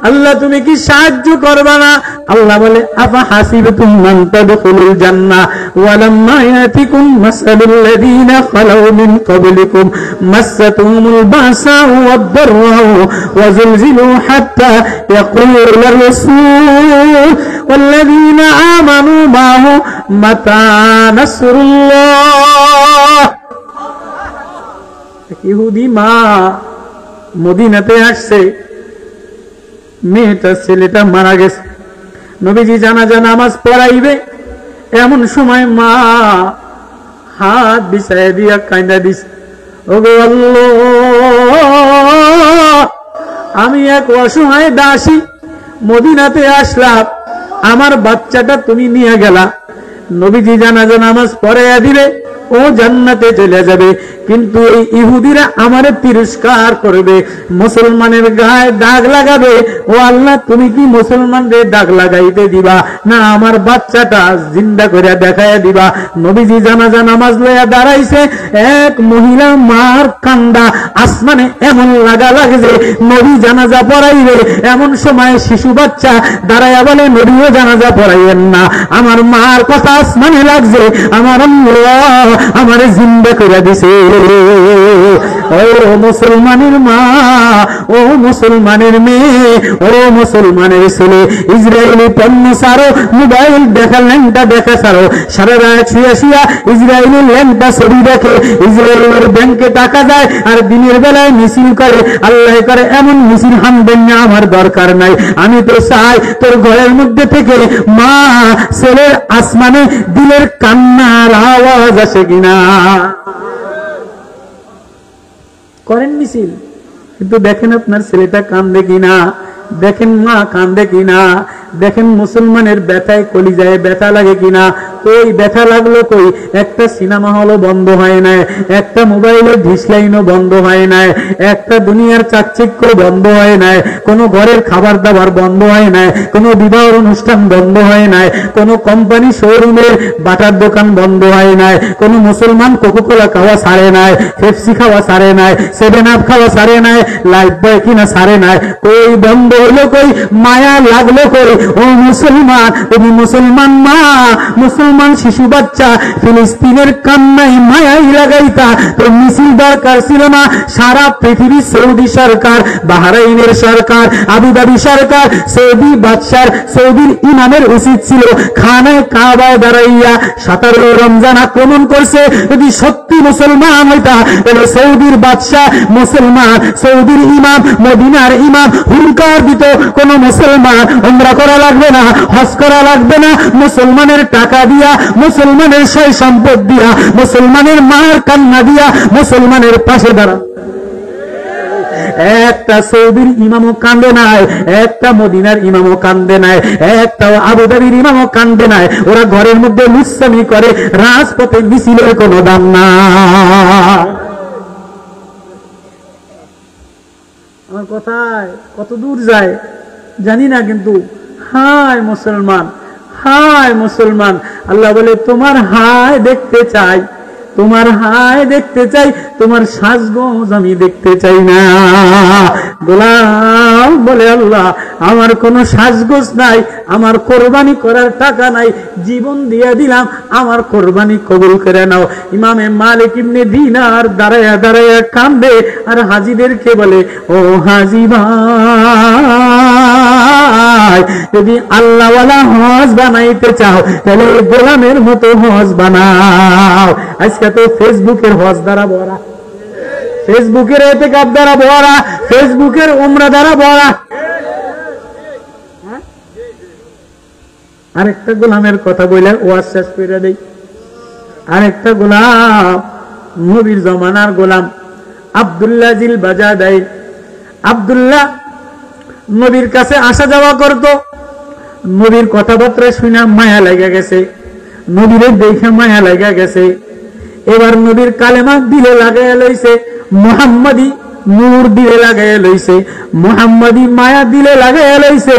আল্লাহ তুমি কি সাহায্য করবা না? আল্লাহ বলে আফা হাসিবতুম মান তাদখুলুল জান্নাহ ওয়া লাম্মা ইয়াতিকুম মাসালুল লাযীনা খালাউ মিন ক্বাবলিকুম মাসাতুহুমুল বাসাউ ওয়াদ-দাররাউ ওয়া যুলজিলু হাত্তা ইয়াকুলুর রাসূল ওয়াল্লাযীনা আমানু মাহু মাতা নাসরুল্লাহ। ইহুদি মা মদিনাতে আসছে, মেয়েটা ছেলেটা মারা গেছে, নবীজি জানাজা নামাজ পড়াইবে, এমন সময় মা হাত বিছায় দিয়া কাঁদা দিছে, ওগো আল্লাহ আমি এক অসহায় দাসী, মদিনাতে আসলাম, আমার বাচ্চাটা তুমি নিয়ে গেলা। নবীজি জানাজা নামাজ পড়াইয়া দিলে ও জান্নাতে চলে যাবে, কিন্তু এই ইহুদিরা আমারে তিরস্কার করবে, মুসলমানের গায়ে দাগ লাগাবে। ও আল্লাহ তুমি কি মুসলমানদের দাগ লাগাইতে দিবা না আমার বাচ্চাটা জিন্দা করে দেখাইয়া দিবা? নবীজি জানাজা নামাজ লইয়া দাঁড়াইছে, এক মহিলা মার কান্দা আসমানে এমন লাগা লাগে যে নবী জানাজা পড়াইবে, এমন সময় শিশু বাচ্চা দাঁড়াইয়া বলে নবীও জানাজা পড়াইবেন না, আমার মার কথা আসমানে লাগছে, আমার আল্লাহ আমারে জিন্দা করে দিছে। ও মুসলমানের মা, ও মুসলমানের মেয়ে, ও মুসলমানের ছেলে, ইসরায়েলি পণ্য ছাড়ো, মোবাইল দেখা ল্যাংটা দেখা ছাড়ো, সারা রাত শুয়ে শুয়া ইসরায়েলি ল্যাংটা ছবি দেখে, ইসরায়েলের ব্যাংকে টাকা যায় আর দিনের বেলায় মিছিল করে, আল্লাহ করে এমন মিছিল হানবেন না, আমার দরকার নাই। আমি তো চাই তোর ঘরের মধ্যে থেকে মা ছেলের আসমানে দিলের কান্নার আওয়াজ আসে কিনা। করেন মিছিল, কিন্তু দেখেন আপনার ছেলেটা কান্দে কিনা, দেখেন মা কান্দে কিনা। দেখেন মুসলমানের ব্যথায় কলিজায় ব্যথা লাগে কিনা। কই ব্যথা লাগলো কই? একটা সিনেমা হলও বন্ধ হয় না, একটা মোবাইলের ডিসলাইনও বন্ধ হয় না, একটা দুনিয়ার চাকচিক্য বন্ধ হয় না, কোনো ঘরের খাবার দাবার বন্ধ হয় না, কোনো বিবাহ অনুষ্ঠান বন্ধ হয় না, কোনো কোম্পানি শোরুমের বাটার দোকান বন্ধ হয় না, কোনো মুসলমান কোকোকোলা খাওয়া ছাড়ে নাই, পেপসি খাওয়া ছাড়ে নাই, 7 আপ খাওয়া ছাড়ে নাই, লাইফ বয় কিনা ছাড়ে নাই। কই বন্ধ হলো কই? মায়া লাগলো কই? ও মুসলমান, তুমি মুসলমান মা, মুসলমান শিশু বাচ্চা ফিলিস্তিনের কান্নায় মায়াই লাগাইতা তো মিছিল দরকার ছিল না? সারা পৃথিবীর সৌদি সরকার, বাহরাইনের সরকার, আবুধাবি সরকার, সৌদি বাদশার, সৌদির ইমামের উচিত ছিল খানায় কাবায় দাঁড়াইয়া 17 রমজান আক্রমণ করছে। যদি সত্যি মুসলমান হইতা তাহলে সৌদির বাদশাহ মুসলমান, সৌদির ইমাম, মদিনার ইমাম হুঙ্কার দিত কোন মুসলমান উমরা করা লাগবে না, হজ করা লাগবে না, মুসলমানের টাকা দিয়া, মুসলমানের সয় সম্পদ দিয়া, মুসলমানের মার কান্না দিয়া মুসলমানের পাশে দাঁড়া। একটা সৌদির ইমামও কান্দে নাই, একটা মদিনার ইমামও কান্দে নাই, একটা আবুধাবির ইমামও কান্দে নাই। ওরা ঘরের মধ্যে লুচ্ছামি করে, রাজপথে মিছিলের কোনো দাম না। আমার কথায় কত দূর যায় জানি না, কিন্তু হায় মুসলমান, হায় মুসলমান। আল্লাহ বলে তোমার হায় দেখতে চাই, তোমার হায় দেখতে চাই, তোমার সাজগোজ আমি দেখতে চাই না। গোলাম বলে আল্লাহ আমার কোনো সাজগোজ নাই, আমার কোরবানি করার টাকা নাই, জীবন দিয়ে দিলাম, আমার কোরবানি কবুল করে নাও। ইমামে মালিক ইবনে দিনার দাঁড়ায়া দাঁড়ায়া কান্দে আর হাজীদেরকে বলে, ও হাজী ভাই, যদি আল্লাহওয়ালা হজ বানাইতে চাও তাহলে গোলামের মতো হজ বানাও। আজকে তো ফেসবুকের হজ দ্বারা ভরা, ফেসবুকের ইতিকাফ দ্বারা ভরা, ফেসবুকের উমরা দ্বারা ভরা। আরেকটা গোলামের কথা বললেন, ওয়াজ শেষ করে দেই। আরেকটা গোলাম, নবীর জমানার গোলাম আব্দুল্লাহ জিল বাজাদাই। আব্দুল্লাহ নবীর কাছে আসা যাওয়া করত। নবীর কথাবার্তা শুনে মায়া লেগে গেছে, নবীর দেখে মায়া লেগে গেছে। এবার নবীর কালেমা দিলে লাগাইয়া লইছে, মুহাম্মাদি নূর দিলে লাগাইয়া লইছে, মুহাম্মাদি মায়া দিলে লাগাইয়া লইছে।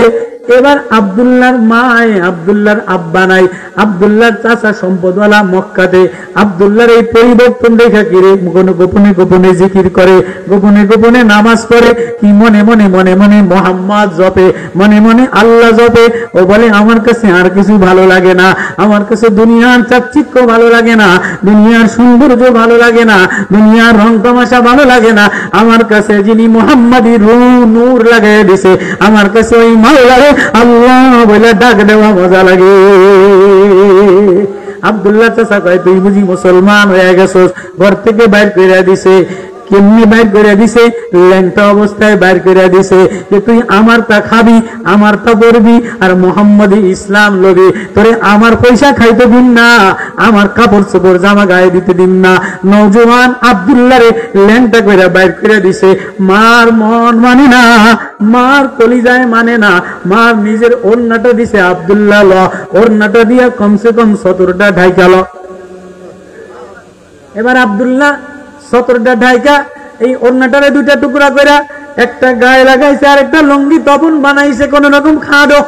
এবার আব্দুল্লাহর মায়, আব্দুল্লাহর আব্বা নাই, আব্দুল্লাহর চাচা সম্পদওয়ালা মক্কাতে। আব্দুল্লাহর এই পরিবর্তন দেখা কিরে গোপনে গোপনে জিকির করে, গোপনে গোপনে নামাজ পড়ে, কি মনে মনে মনে মনে মোহাম্মদ জপে, মনে মনে আল্লাহ জপে। ও বলে আমার কাছে আর কিছু ভালো লাগে না, আমার কাছে দুনিয়ার চাকচিক্য ভালো লাগে না, দুনিয়ার সৌন্দর্য ভালো লাগে না, দুনিয়ার রং তামাশা ভালো লাগে না। আমার কাছে যিনি মোহাম্মদী নূর লাগাই দিছে, আমার কাছে ওই মাওলারে আল্লাহ বলে ডাক দেওয়া মজা লাগে। আব্দুল্লাহ চাচা কয়, তুই বুঝি মুসলমান হয়ে গেছস? ঘর থেকে বাইর করে দিছে। কেমনি বাইর করে দিছে? ল্যাংটা অবস্থায় বাইর করে দিছে যে তুই আমার তা খাবি, আমার তা পড়বি, আর মোহাম্মদী ইসলাম লবি। তোরে আমার পয়সা খাইতে দিন না, আমার কাপড় চোপড় জামা গায়ে দিতে দিন না। নওজোয়ান আব্দুল্লাহরে ল্যাংটা করে বাইর করে দিছে। মার মন মানে না, মার কলিজায় মানে না। মার নিজের ওড়নাটা দিছে, আব্দুল্লাহ ল, ওড়নাটা দিয়া কমসে কম 17টা ঢাইকাল। এবার আব্দুল্লাহ 17টা ঢাইকা এই ওড়নাটারে 2টা টুকরা করে একটা গায়ে লাগাইছে, আর একটা লঙ্গি তপন বানাইছে কোন রকম খাড়ো।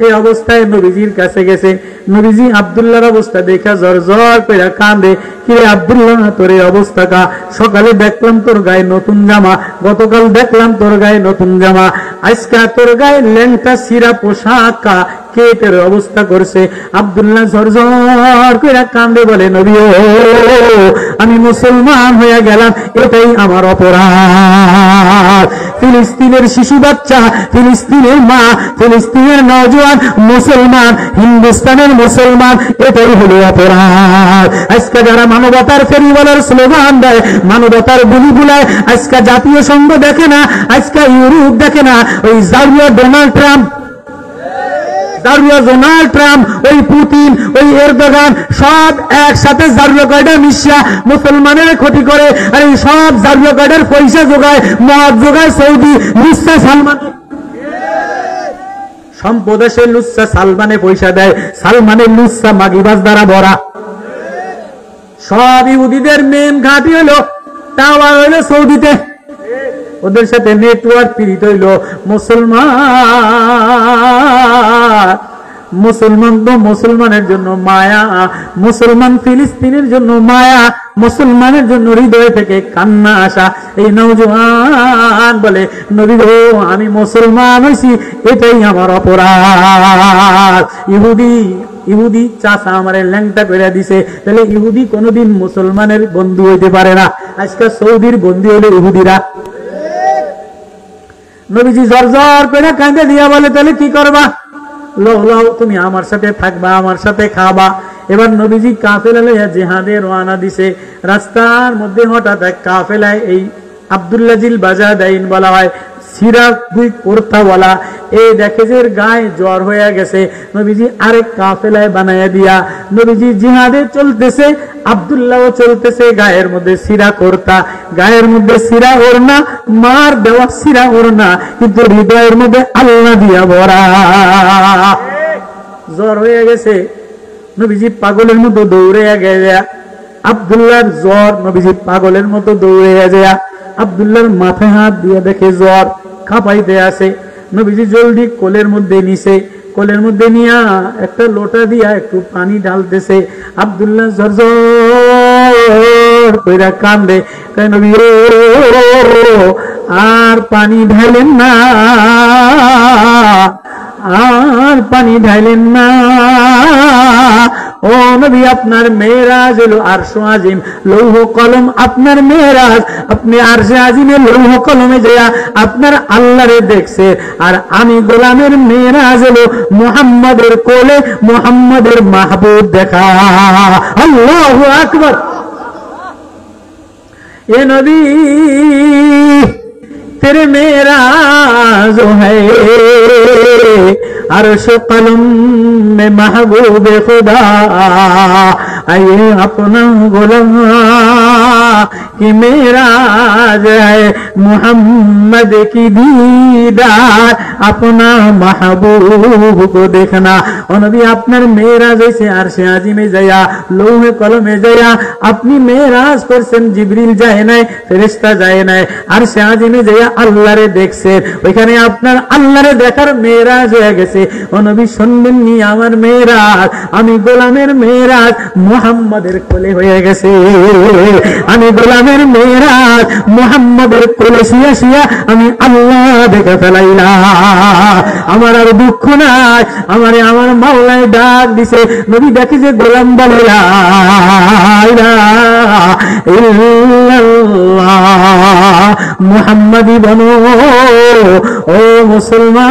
এই অবস্থায় নবীজির কাছে গেছে। নবীজি আব্দুল্লাহর অবস্থা দেখা জর জর করে কাঁদে, কি রে আব্দুল্লাহ তোর এই অবস্থা কা? সকালে দেখলাম তোর গায়ে নতুন জামা, গতকাল দেখলাম তোর গায়ে নতুন জামা, আজকা তোর গায়ে ল্যাংটা সিরা পোশাক কা? কে তোর অবস্থা করছে? আব্দুল্লাহ জর জর করে কাঁদে, বলে নবী ও, আমি মুসলমান হয়ে গেলাম, এটাই আমার অপরাধ। ফিলিস্তিনের শিশু বাচ্চা, ফিলিস্তিনের মা, ফিলিস্তিনের নওজোয়ান মুসলমান, হিন্দুস্তানের মুসলমান, এটাই হলো অপরাধ। আজকে যারা মানবতার ফেরিওয়ালার স্লোগান দেয়, মানবতার গুলি বুলায়, আজকে জাতীয় সংঘ দেখে না, আজকে ইউরোপ দেখে না, ওই জাতীয় ডোনাল্ড ট্রাম্প, ডোনাল্ড ট্রাম্প, ওই পুতিন, ওই এরদোগান সব একসাথে জাতীয় কয়টা মিশা মুসলমানের ক্ষতি করে। আর এই সব জাতীয় কয়টার পয়সা যোগায়, মদ যোগায় সৌদি, মিশা সালমান, সম্পদ আসে লুচ্ছা সালমানে পয়সা দেয়, সালমানের লুচ্ছা মাগিবাজ দ্বারা ভরা। সব ইহুদিদের মেন ঘাঁটি হলো টাওয়ার হইলো সৌদিতে, ওদের সাথে নেটওয়ার্ক পীড়িত হইল মুসলমান। মুসলমান তো মুসলমানের জন্য মায়া, মুসলমান ফিলিস্তিনের জন্য মায়া, মুসলমানের জন্য হৃদয় থেকে কান্না আসা। এই নওজোয়ান বলে নবী গো আমি মুসলমান হইছি, এটাই আমার অপরাধ। ইহুদি চাচা আমারে ল্যাংটা করে দিছে, তাহলে ইহুদি কোনোদিন মুসলমানের বন্ধু হইতে পারে না। আজকে সৌদির বন্ধু হইল ইহুদিরা। নবীজি জর জর করে কাঁদে দিয়া বলে তাহলে কি করবা? লও তুমি আমার সাথে থাকবা, আমার সাথে খাবা। এবার নবীজি কাফেলা লইয়া জিহাদে রওনা দিছে। রাস্তার মধ্যে হঠাৎ এক কাফেলায়, এই আব্দুল্লাহ জিল বাজাদাইন বলা হয়, সিরাক দুই কোর্তাওয়ালা, এই দেখে যে গায়ে জ্বর হয়ে গেছে। নবীজি আরেক কাফেলায় বানাইয়া দিয়া নবীজি জিহাদে চলতেছে, আব্দুল্লাহ চলতেছে, গায়ের মধ্যে সিরা কোর্তা, গায়ের মধ্যে সিরা ওড়না, মার দেওয়া সিরা ওড়না, কিন্তু হৃদয়ের মধ্যে আল্লাহ দিয়া ভরা। জ্বর হয়ে গেছে, নবীজি পাগলের মতো দৌড়ে গেয়া, আব্দুল্লাহর জ্বর, নবীজি পাগলের মতো দৌড়ে যায়, আব্দুল্লাহর মাথায় হাত দিয়ে দেখে জ্বর, কাঁপাইতে আসে। নবীজি জলদি কোলের মধ্যে নিছে, কোলের মধ্যে নিয়া একটা লোটা দিয়া একটু পানি ঢালতেছে। আব্দুল্লাহ জ্বর জ্বর কইরা কান্দে, নবী আর পানি ঢালেন না, আর পানি ঢালেন না। ও নবী আপনার মেরাজ হলো আরশে আজিম, লৌহ কলম আপনার মেরাজ, আপনি আরশে আজিমে লৌহ কলমে যায়া আপনার আল্লাহরে দেখছে। আর আমি গোলামের মেরাজ হলো মুহাম্মাদের কোলে মুহাম্মাদের মাহবুব দেখা। আল্লাহু আকবার। এ নবী तेरे मेराज है अर्श कलम में महबूब खुदा, आए अपना गुलाम कि मेराज है मोहम्मद की दीदार, अपना महबूब को देखना। और नबी আপনার মেরাজ হইছে আরশে আজিমে যায়া, লৌহে কলমে যায়া আপনি মেরাজ করছেন। জিবরিল যায় নাই, ফেরেশতা যায় নাই, আরশে আজিমে যায়া আল্লাহরে দেখছেন। ওইখানে আপনার আল্লাহরে দেখার মেরাজ হয়ে গেছে। ও নবী শুনবেন নি আমার মেরাজ, আমি গোলামের মেরাজ মুহাম্মাদের কোলে হয়ে গেছে। আমি গোলামের মেরাজ মুহাম্মাদের কোলে শুয়া শুয়া আমি আল্লাহ দেখে ফেলাইলাম। আমার আর দুঃখ নাই, আমারে আমার মাওলায় ডাক দিছে। নবী দেখে যে গোলাম বলে লা ইলাহা ইল্লাল্লাহ মুহাম্মাদি বনো। ও মুসলমান,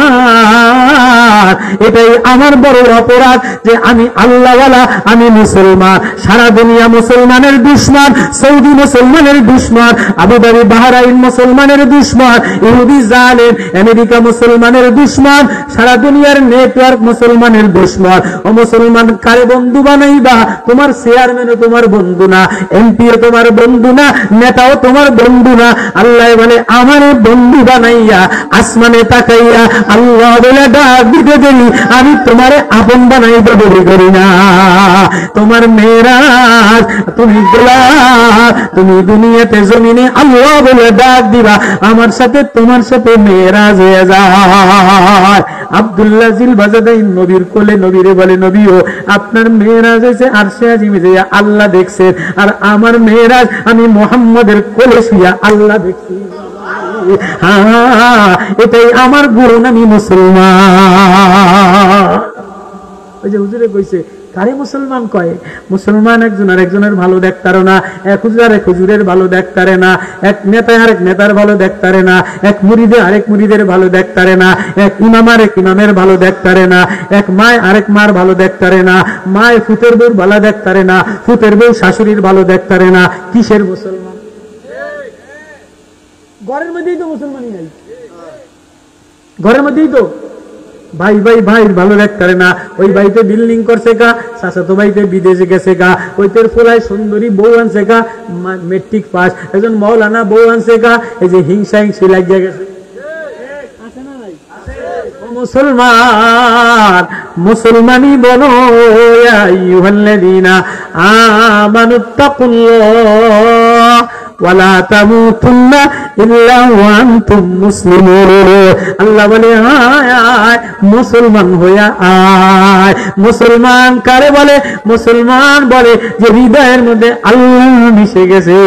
এটাই আমার বড় অপরাধ যে আমি আল্লাহওয়ালা, আমি মুসলমান। সারা দুনিয়া মুসলমানের দুশমন, সৌদি মুসলমানের দুশমন, আবুধাবি বাহরাইন মুসলমানের দুশমন, ইহুদি জালেম আমেরিকা মুসলমানের দুশমন, সারা দুনিয়ার নেটওয়ার্ক মুসলমানের দুশমন। ও মুসলমান, কারে বন্ধু বানাইবা? তোমার চেয়ারম্যানও তোমার বন্ধু না, এমপিও তোমার বন্ধু না, নেতাও তোমার বন্ধু না। আল্লাহ বলে আমার বন্ধু বানাইয়া আসমানে তাকাইয়া আল্লাহ বলে ডাক দিতে দেরি, আমি তোমারে আপন বানাইতে দেরি করি না। তোমার মেরাজ, তুমি গোলাম, তুমি দুনিয়াতে জমিনে আল্লাহ বলে ডাক দিবা, আমার সাথে তোমার সাথে মেরাজ হয়ে যায়। আব্দুল্লাহ জিল বাজাদাইন নবীর কোলে, নবীরে বলে নবীও আপনার মেরাজ হয়েছে আরশে আজিমে যাইয়া আল্লাহ দেখছেন, আর আমার মেরাজ আমি মুহাম্মাদের কোলে শুইয়া আল্লাহ দেখছি। এটাই আমার গুণ, আমি মুসলমান। ওই যে হুজুরে কইছে কারে মুসলমান কয়? মুসলমান একজন আর একজনের ভালো দেখতারে না, এক হুজুর আর এক হুজুরের ভালো দেখতারে না, এক নেতা আরেক নেতার ভালো দেখতারে না, এক মুরিদে আরেক মুরিদের ভালো দেখতারে না, এক ইমাম আরেক ইমামের ভালো দেখতারে না, এক মায় আরেক মার ভালো দেখতারে না, মায় ফুতের বউর ভালো দেখতারে না, ফুতের বউ শাশুড়ির ভালো দেখতারে না। কিসের মুসলমান? ঘরের মধ্যেই তো মুসলমানই নাই, ঘরের মধ্যেই তো ভাই ভাই ভাই ভালো দেখতারে না। ওই ভাইতে বিল্ডিং করছে কা, চাচাতো ভাইতে বিদেশে গেছে কা, ওইতের ফোলায় সুন্দরী বউ আনছে কা, মেট্রিক পাস, একজন মৌলানা বউ আনছে কা। এই যে হিংসা হিংসি লাগিয়ে গেছে, আছে না নাই? ও মুসলমান, মুসলমানই বলো ইয়া আইয়ুহাল্লাযীনা আমানুত্তাকুল্লাহ ওয়ালা তামুতুন্না ইল্লা ওয়া আনতুম মুসলিমুন। আল্লাহ বলে আয় মুসলমান হইয়া আয়। মুসলমান কারে বলে? মুসলমান বলে যে হৃদয়ের মধ্যে আল্লাহ মিশে গেছে।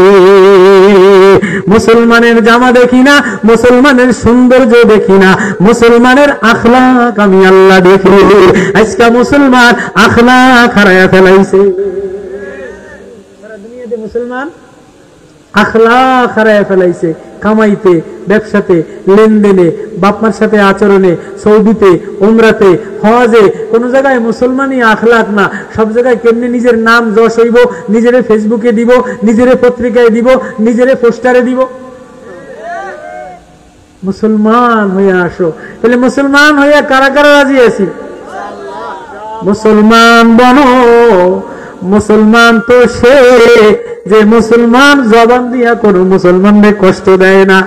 মুসলমানের জামা দেখি না, মুসলমানের সৌন্দর্য দেখি না, মুসলমানের আখলাক আমি আল্লাহ দেখি। আজকে মুসলমান আখলাক হারায়া ফেলাইছে। সারা দুনিয়াতে মুসলমান আখলাক হারায়া ফেলাইছে। কামাইতে, ব্যবসাতে, লেনদেনে, বাপমার সাথে আচরণে, সৌদিতে, উমরাতে, হজে, কোন জায়গায় মুসলমানই আখলাক না। সব জায়গায় কেমনি নিজের নাম যশ হইব, নিজেরে ফেসবুকে দিব, নিজেরে পত্রিকায় দিব, নিজেরে পোস্টারে দিব। মুসলমান হইয়া আসো। তাহলে মুসলমান হইয়া কারা কারা রাজি আছি? মুসলমান বনো। মুসলমান তো সে যে মুসলমান জবান দিয়া কোনো মুসলমানদের কষ্ট দেয় না,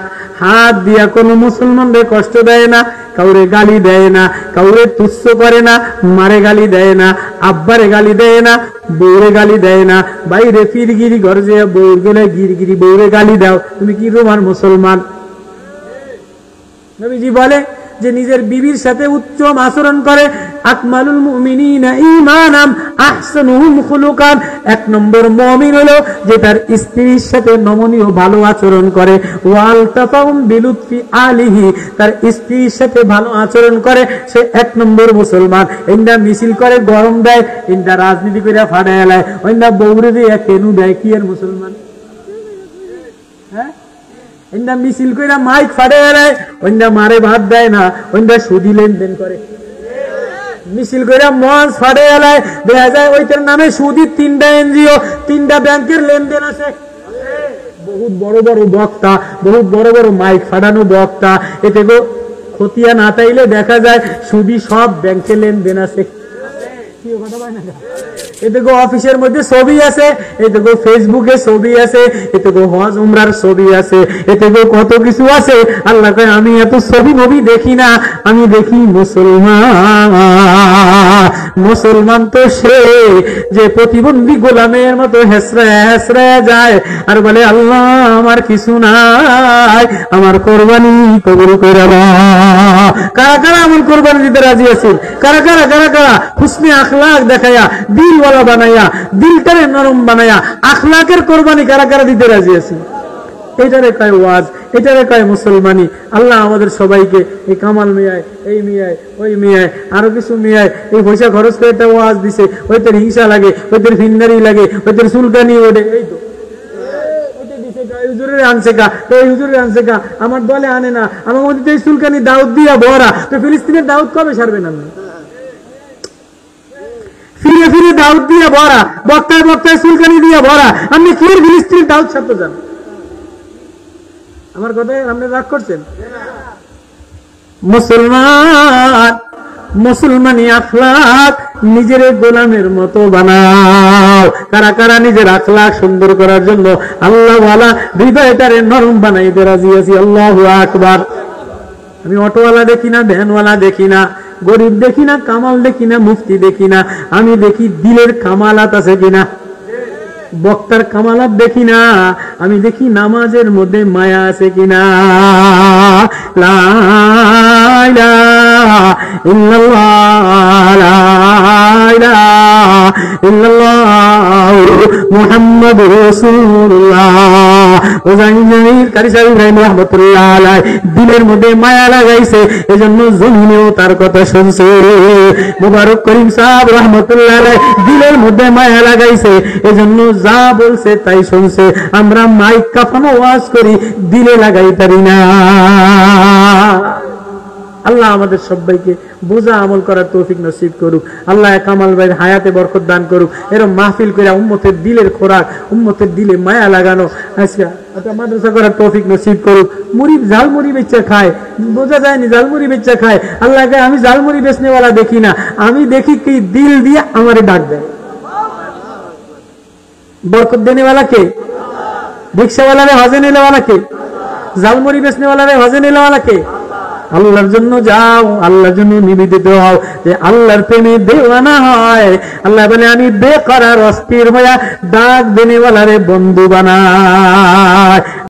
হাত দিয়া কোনো মুসলমানদের কষ্ট দেয় না, কাউরে গালি দেয় না, কাউরে তুচ্ছ করে না, মারে গালি দেয় না, আব্বারে গালি দেয় না, বউরে গালি দেয় না। বাইরে ফিরগিরি ঘর যে বউর গেলে গিরগিরি বউরে গালি দাও, তুমি কি রোমান মুসলমান? নবীজি বলে যে নিজের বিবির সাথে উত্তম আচরণ করে, আকমালুল মুমিনিনা ঈমানাম আহসানুহুম খুলুকান। এক নম্বর মুমিন হলো যে তার স্ত্রীর সাথে নমনীয় ভালো আচরণ করে। ওয়াল তাফাউম বিলুতফি আলিহি, তার স্ত্রীর সাথে ভালো আচরণ করে, সে এক নম্বর মুসলমান। ইন্দা মিছিল করে গরম দেয়, ইন্দা রাজনীতি করে ফাড়ায় এলায়, ইন্দা বউরে দিয়ে কেনু দেয়, কি আর মুসলমান? হ্যাঁ, ইন্দা মিছিল কইরা মাইক ফাড়ে এলায়, ওইন্দা মারে ভাত দেয় না, ওইন্দা সুদি লেনদেন করে। মিছিল কইরা মঞ্চ ফাড়ে এলায়, দেখা যায় ওইটার নামে সুদি 3টা এনজিও, 3টা ব্যাংকের লেনদেন আছে। বহুত বড় বড় বক্তা, বহুত বড় বড় মাইক ফাড়ানো বক্তা, এতে গো খতিয়া না তাইলে দেখা যায় সুদি সব ব্যাংকে লেনদেন আছে। এতে গো অফিসের মধ্যে ছবি আছে, এতে গো ফেসবুকে ছবি আছে, এতে গো হজ উমরার ছবি আছে, এতে গো কত কিছু আছে। আল্লাহ কয় আমি এত ছবি নবী দেখি না, আমি দেখি মুসলমান। মুসলমান তো সে যে প্রতিবন্ধী গোলামের মতো হেসরায় হেসরায় যায় আর বলে আল্লাহ আমার কিছু নাই, আমার কোরবানি কবুল করে নাও। কারা কারা আমল কোরবানি দিতে রাজি আছেন? কারা কারা কারা কারা হুসনে আখলাক দেখায়া, দিলওয়ালা বানাইয়া, দিলটারে নরম বানাইয়া আখলাকের কোরবানি কারা কারা দিতে রাজি আছেন? এটারে কয় ওয়াজ, এটারে কয় মুসলমানি। আল্লাহ আমাদের সবাইকে এই কামাল মিয়ায়, এই মিয়ায়, ওই মিয়ায়, আরো কিছু মিয়ায় এই পয়সা খরচ করে একটা ওয়াজ দিছে, ওইটার হিংসা লাগে, ওইটার ফিন্দারি লাগে, ওইটার চুলকানি ওঠে, এই তো আমার দলে আনে না, আমার মধ্যে চুলকানি দাউদ দিয়া ভরা। তো ফিলিস্তিনের দাউদ কবে সারবেন? আপনি ফিরে ফিরে দাউদ দিয়া ভরা, বক্তায় বক্তায় চুলকানি দিয়া ভরা, আপনি কি ফিলিস্তিনের দাউদ ছাড়তে যান? আমার কথায় আপনি রাগ করছেন? মুসলমান, মুসলমানি আখলাক নিজের গোলামের মতো বানাও। কারা কারা নিজের আখলাক সুন্দর করার জন্য আল্লাহ ওয়ালা হৃদয়টারে নরম বানাইতে রাজি আছি? আল্লাহু আকবার। আমি অটোওয়ালা দেখি না, ভ্যানওয়ালা দেখি না, গরিব দেখি না, কামাল দেখি না, মুফতি দেখি না, আমি দেখি দিলের কামালাত আছে কিনা। বক্তার কামালাত দেখি না, আমি দেখি নামাজের মধ্যে মায়া আছে কিনা। লা ইলাহা ইল্লাল্লাহ, লা ইলাহা ইল্লাল্লাহ মুহাম্মাদুর রাসূলুল্লাহ। ওজাইনের কারি সাহেব ইব্রাহিম রাহমাতুল্লাহ আলাইহি দিলের মধ্যে মায়া লাগাইছে, এজন্য জমিনেও তার কথা শুনছে। মুবারক করিম সাহেব রাহমাতুল্লাহ আলাইহি দিলের মধ্যে মায়া লাগাইছে, এজন্য যা বলছে তাই শুনছে। আমরা মাইক কাফানো ওয়াজ করি, দিলে লাগাই পারি না। আল্লাহ আমাদের সবাইকে বোঝা আমল করার তৌফিক নসিব করুক। আল্লাহ কামাল ভাইয়ের হায়াতে বরকত দান করুক। এরকম মাহফিল করে উম্মতের দিলের খোরাক, উম্মতের দিলে মায়া লাগানো আজকে মাদ্রাসা করার তৌফিক নসিব করুক। মুড়ি ঝালমুড়ি বেচা খায়, বোঝা যায়নি ঝালমুড়ি বেচা খায়। আল্লাহকে আমি ঝালমুড়ি বেচনেওয়ালা দেখি না, আমি দেখি কি দিল দিয়ে আমারে ডাক দেয়। বরকত দেনেওয়ালা কে? রিক্সাওয়ালা রে হজে নেওয়ালা কে? ঝালমুড়ি বেচনেওয়ালা রে হজে নেওয়ালা কে? আল্লাহর জন্য যাও, আল্লাহর জন্য নিবেদিত হও, যে আল্লাহর প্রেমে দেওয়ানা হয়। আল্লাহ বলে আমি বেকরার অস্থির হইয়া ডাক দেনেওয়ালারে বন্ধু বানাই।